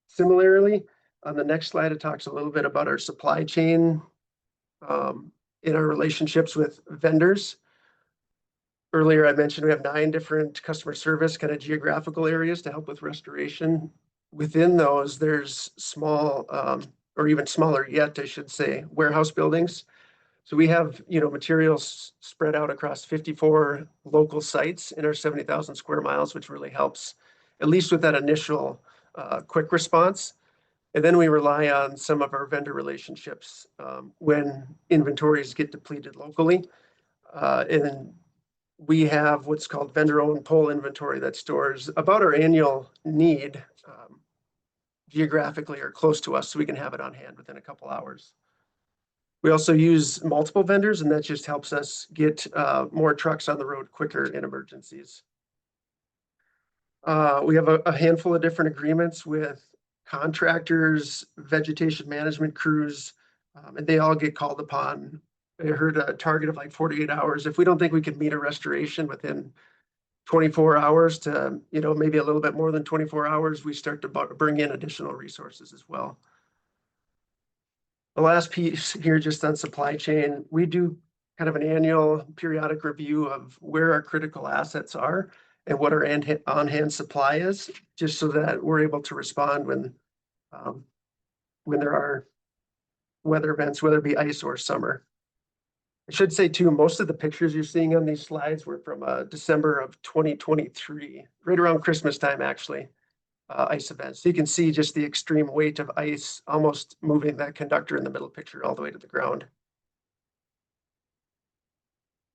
Similarly, on the next slide, it talks a little bit about our supply chain in our relationships with vendors. Earlier, I mentioned we have 9 different customer service kind of geographical areas to help with restoration. Within those, there's small, or even smaller yet, I should say, warehouse buildings. So we have, materials spread out across 54 local sites in our 70,000 square miles, which really helps, at least with that initial quick response. And then we rely on some of our vendor relationships when inventories get depleted locally. And we have what's called vendor-owned pole inventory that stores about our annual need geographically or close to us, so we can have it on hand within a couple hours. We also use multiple vendors, and that just helps us get more trucks on the road quicker in emergencies. We have a handful of different agreements with contractors, vegetation management crews, and they all get called upon. I heard a target of like 48 hours. If we don't think we can meet a restoration within 24 hours to, maybe a little bit more than 24 hours, we start to bring in additional resources as well. The last piece here, just on supply chain, we do kind of an annual periodic review of where our critical assets are and what our on-hand supply is, just so that we're able to respond when there are weather events, whether it be ice or summer. I should say too, most of the pictures you're seeing on these slides were from December of 2023, right around Christmas time, actually, ice events. So you can see just the extreme weight of ice almost moving that conductor in the middle picture all the way to the ground.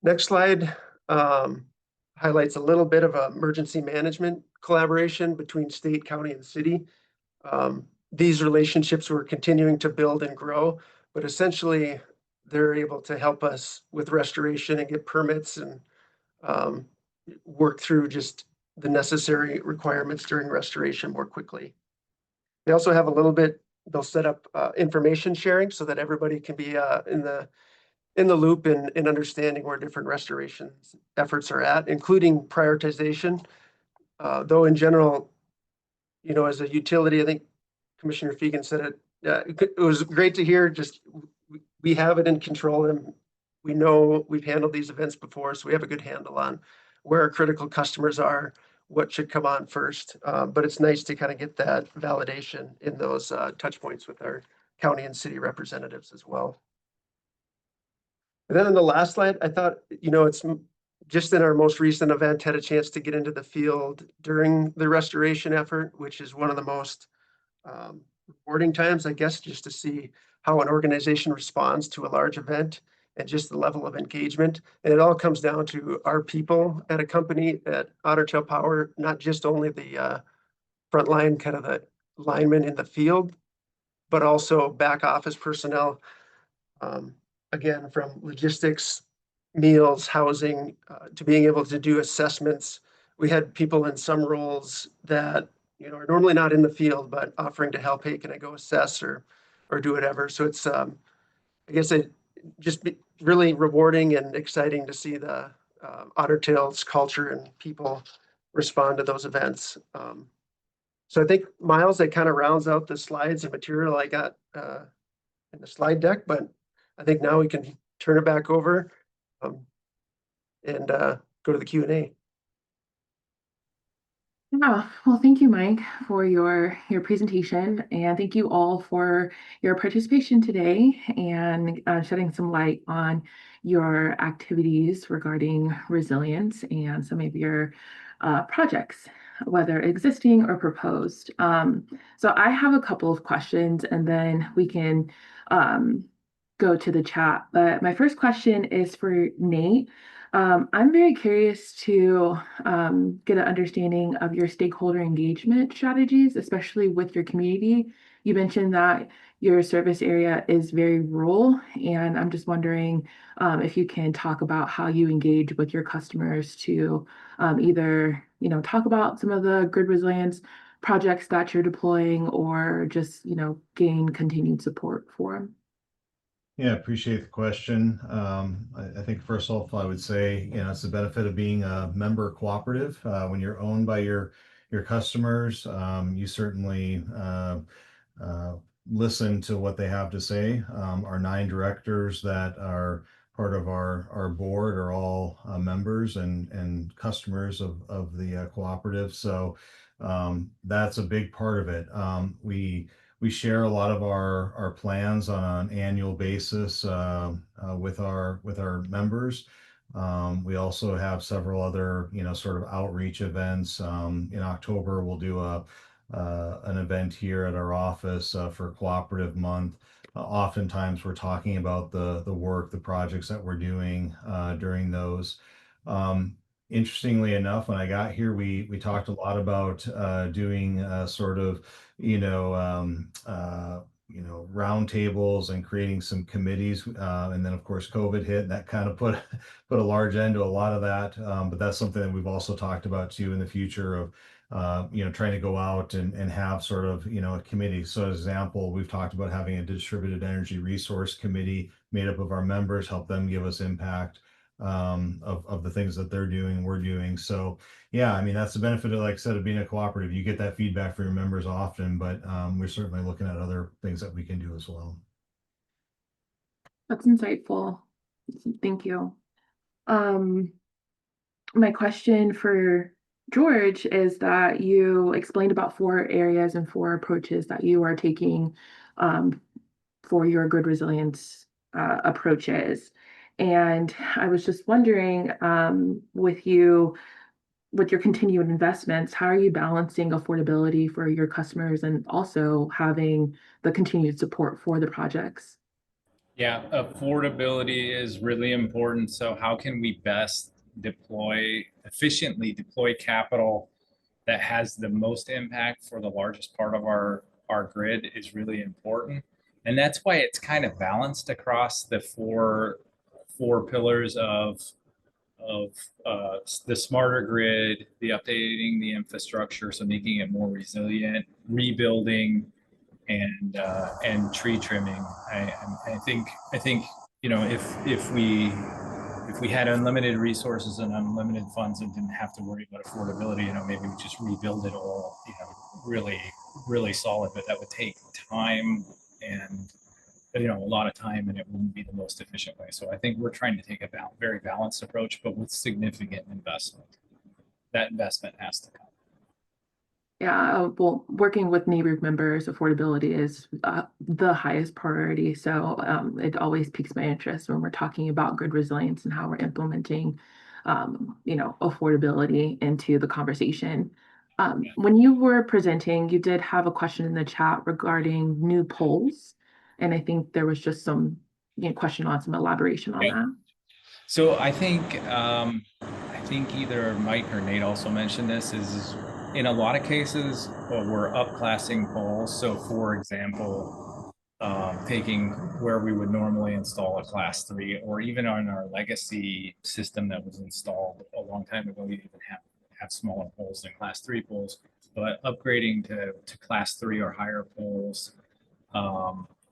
Next slide highlights a little bit of emergency management collaboration between state, county, and city. These relationships we're continuing to build and grow, but essentially they're able to help us with restoration and get permits and work through just the necessary requirements during restoration more quickly. They also have a little bit, they'll set up information sharing so that everybody can be in the loop and understanding where different restoration efforts are at, including prioritization. Though in general, as a utility, I think Commissioner Fegan said it, it was great to hear, just we have it in control, and we know we've handled these events before, so we have a good handle on where our critical customers are, what should come on first. But it's nice to kind of get that validation in those touch points with our county and city representatives as well. And then on the last slide, I thought, it's just in our most recent event, had a chance to get into the field during the restoration effort, which is one of the most rewarding times, I guess, just to see how an organization responds to a large event and just the level of engagement. And it all comes down to our people at a company at Otter Tail Power, not just only the frontline, kind of the linemen in the field, but also back office personnel. Again, from logistics, meals, housing, to being able to do assessments. We had people in some roles that, are normally not in the field, but offering to help, hey, can I go assess or do whatever. So it's, I guess it just be really rewarding and exciting to see the Otter Tail's culture and people respond to those events. So I think, Miles, that kind of rounds out the slides and material I got in the slide deck, but I think now we can turn it back over and go to the Q&A. Yeah, well, thank you, Mike, for your presentation, and thank you all for your participation today and shedding some light on your activities regarding resilience and some of your projects, whether existing or proposed. So I have a couple of questions, and then we can go to the chat. But my first question is for Nate. I'm very curious to get an understanding of your stakeholder engagement strategies, especially with your community. You mentioned that your service area is very rural, and I'm just wondering if you can talk about how you engage with your customers to either, talk about some of the grid resilience projects that you're deploying or just, gain continued support for them. Yeah, appreciate the question. I think first off, I would say, it's the benefit of being a member cooperative. When you're owned by your customers, you certainly listen to what they have to say. Our 9 directors that are part of our board are all members and customers of the cooperative. So that's a big part of it. We share a lot of our plans on an annual basis with our members. We also have several other, sort of outreach events. In October, we'll do an event here at our office for Cooperative Month. Oftentimes, we're talking about the work, the projects that we're doing during those. Interestingly enough, when I got here, we talked a lot about doing sort of, roundtables and creating some committees. And then, of course, COVID hit, and that kind of put a large end to a lot of that. But that's something that we've also talked about too in the future of, trying to go out and have sort of, a committee. So, as example, we've talked about having a distributed energy resource committee made up of our members, help them give us impact of the things that they're doing, we're doing. So yeah, I mean, that's the benefit of, like I said, of being a cooperative. You get that feedback from your members often, but we're certainly looking at other things that we can do as well. That's insightful. Thank you. My question for George is that you explained about 4 areas and 4 approaches that you are taking for your grid resilience approaches. And I was just wondering, with your continued investments, how are you balancing affordability for your customers and also having the continued support for the projects? Yeah, affordability is really important. So how can we best efficiently deploy capital that has the most impact for the largest part of our grid is really important. And that's why it's kind of balanced across the four pillars of the smarter grid, the updating the infrastructure, so making it more resilient, rebuilding, and tree trimming. I think if we had unlimited resources and unlimited funds and didn't have to worry about affordability, maybe we just rebuild it all, really solid. But that would take time and a lot of time, and it wouldn't be the most efficient way. So I think we're trying to take a very balanced approach, but with significant investment. That investment has to come. Yeah, well, working with NARUC members, affordability is the highest priority. So it always piques my interest when we're talking about grid resilience and how we're implementing, affordability into the conversation. When you were presenting, you did have a question in the chat regarding new poles. And I think there was just some question on some elaboration on that. So I think either Mike or Nate also mentioned this, is in a lot of cases we're upclassing poles. So for example, taking where we would normally install a class 3, or even on our legacy system that was installed a long time ago, you even have smaller poles than class 3 poles, but upgrading to class 3 or higher poles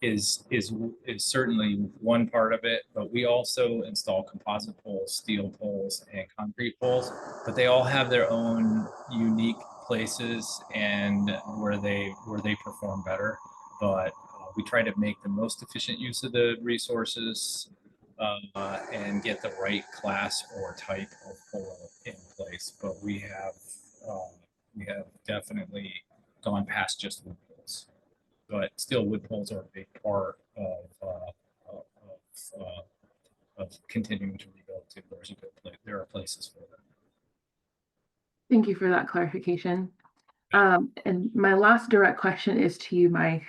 is certainly one part of it. But we also install composite poles, steel poles, and concrete poles, but they all have their own unique places and where they perform better. But we try to make the most efficient use of the resources and get the right class or type of pole in place. But we have definitely gone past just wood poles. But still, wood poles are a big part of continuing to rebuild too. There are places for them. Thank you for that clarification. And my last direct question is to you, Mike.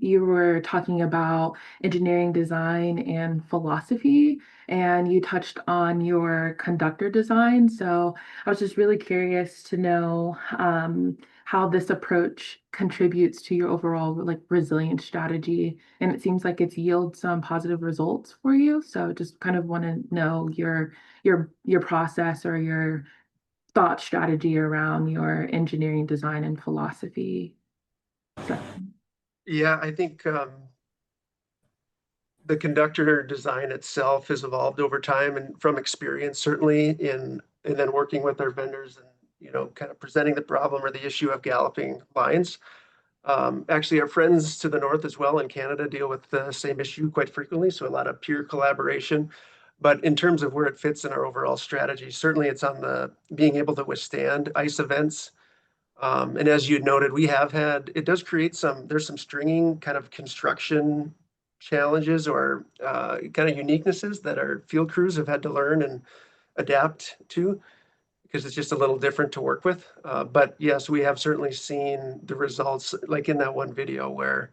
You were talking about engineering design and philosophy, and you touched on your conductor design. So I was just really curious to know how this approach contributes to your overall resilience strategy. And it seems like it's yielded some positive results for you. So just kind of want to know your process or your thought strategy around your engineering design and philosophy section. Yeah, I think the conductor design itself has evolved over time and from experience, certainly and then working with our vendors and, kind of presenting the problem or the issue of galloping lines. Actually, our friends to the north as well in Canada deal with the same issue quite frequently, so a lot of peer collaboration. But in terms of where it fits in our overall strategy, certainly it's on the being able to withstand ice events. And as you noted, it does create there's some stringing kind of construction challenges or kind of uniquenesses that our field crews have had to learn and adapt to, because it's just a little different to work with. But yes, we have certainly seen the results, like in that one video where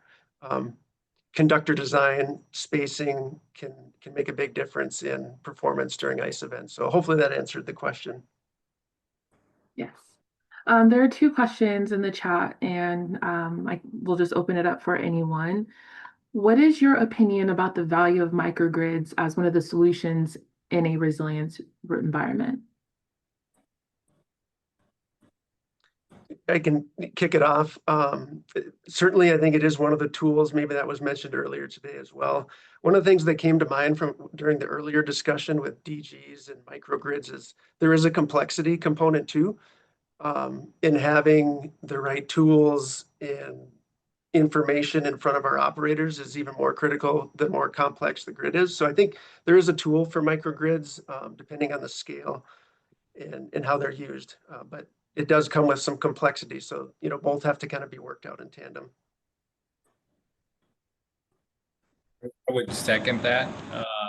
conductor design spacing can make a big difference in performance during ice events. So hopefully that answered the question. Yes. There are two questions in the chat, and we'll just open it up for anyone. What is your opinion about the value of microgrids as one of the solutions in a resilience environment? I can kick it off. Certainly, I think it is one of the tools, maybe that was mentioned earlier today as well. One of the things that came to mind during the earlier discussion with DGs and microgrids is there is a complexity component too, in having the right tools and information in front of our operators is even more critical the more complex the grid is. So I think there is a tool for microgrids, depending on the scale and how they're used. But it does come with some complexity. So, both have to kind of be worked out in tandem. I would second that.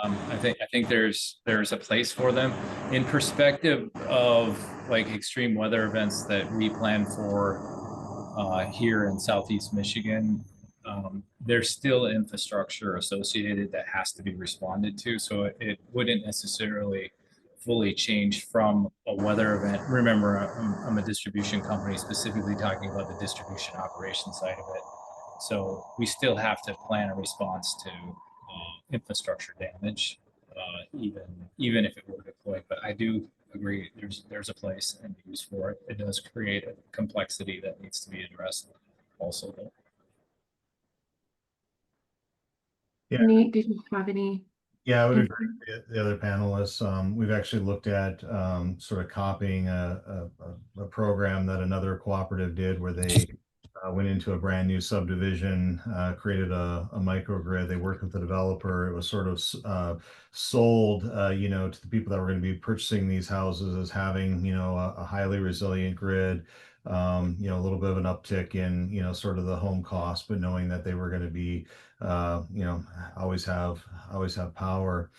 I think there's a place for them in perspective of like extreme weather events that we plan for here in Southeast Michigan. There's still infrastructure associated that has to be responded to. So it wouldn't necessarily fully change from a weather event. Remember, I'm a distribution company, specifically talking about the distribution operation side of it. So we still have to plan a response to infrastructure damage, even if it were deployed. But I do agree there's a place and use for it. It does create a complexity that needs to be addressed also though. Yeah. Nate, did you have any? Yeah, I would agree with the other panelists. We've actually looked at sort of copying a program that another cooperative did where they went into a brand new subdivision, created a microgrid. They worked with the developer. It was sort of sold, to the people that were going to be purchasing these houses as having, a highly resilient grid, a little bit of an uptick in, sort of the home cost, but knowing that they were going to be, always have power.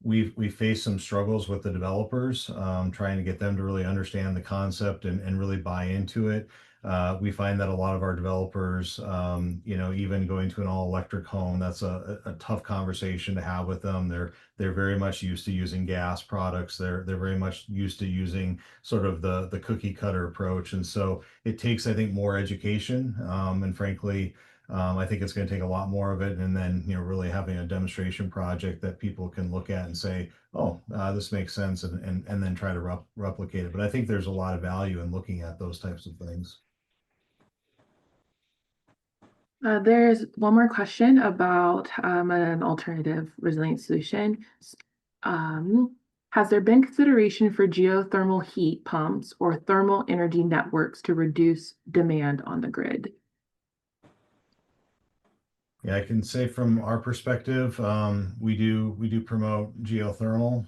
We faced some struggles with the developers, trying to get them to really understand the concept and really buy into it. We find that a lot of our developers, even going to an all-electric home, that's a tough conversation to have with them. They're very much used to using gas products. They're very much used to using sort of the cookie cutter approach. And so it takes, I think, more education. And frankly, I think it's going to take a lot more of it, and then really having a demonstration project that people can look at and say, oh, this makes sense, and then try to replicate it. But I think there's a lot of value in looking at those types of things. There's one more question about an alternative resilient solution. Has there been consideration for geothermal heat pumps or thermal energy networks to reduce demand on the grid? Yeah, I can say from our perspective, we do promote geothermal.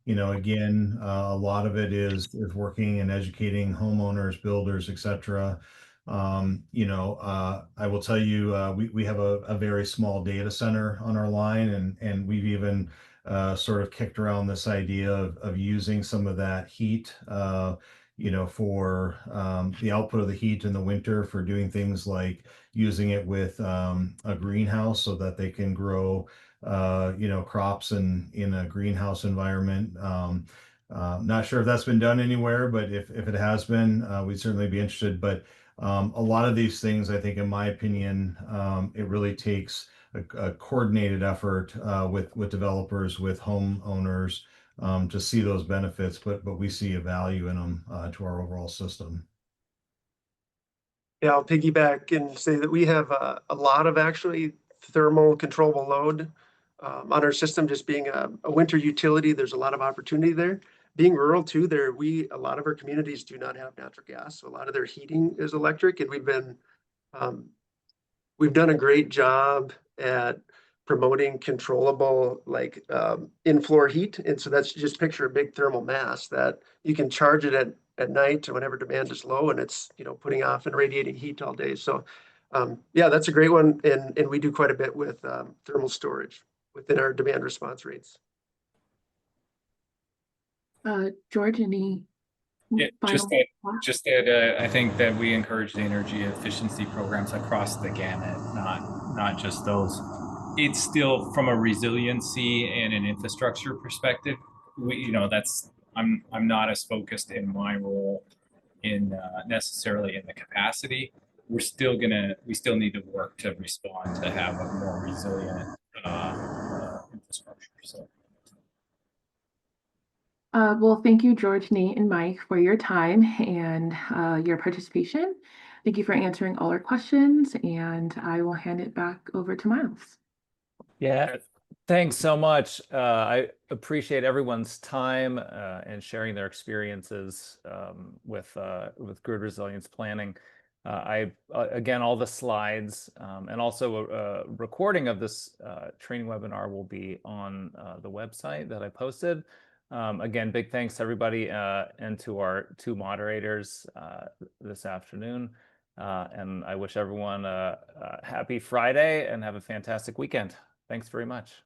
Again, a lot of it is working and educating homeowners, builders, etc. I will tell you, we have a very small data center on our line, and we've even sort of kicked around this idea of using some of that heat, for the output of the heat in the winter for doing things like using it with a greenhouse so that they can grow, crops in a greenhouse environment. Not sure if that's been done anywhere, but if it has been, we'd certainly be interested. But a lot of these things, I think, in my opinion, it really takes a coordinated effort with developers, with homeowners, to see those benefits. But we see a value in them to our overall system. Yeah, I'll piggyback and say that we have a lot of actually thermal controllable load on our system. Just being a winter utility, there's a lot of opportunity there. Being rural too, a lot of our communities do not have natural gas, so a lot of their heating is electric, and we've done a great job at promoting controllable in-floor heat. And so that's just picture a big thermal mass that you can charge it at night or whenever demand is low, and it's putting off and radiating heat all day. So yeah, that's a great one, and we do quite a bit with thermal storage within our demand response rates. George, any just final that I think that we encourage the energy efficiency programs across the gamut, not just those. It's still from a resiliency and an infrastructure perspective. I'm not as focused in my role in necessarily in the capacity. We still need to work to respond to have a more resilient infrastructure. So. Well, thank you, George, Nate, and Mike, for your time and your participation. Thank you for answering all our questions, and I will hand it back over to Miles. Yeah, thanks so much. I appreciate everyone's time and sharing their experiences with grid resilience planning. Again, all the slides and also a recording of this training webinar will be on the website that I posted. Again, big thanks to everybody and to our two moderators this afternoon. And I wish everyone a happy Friday and have a fantastic weekend. Thanks very much.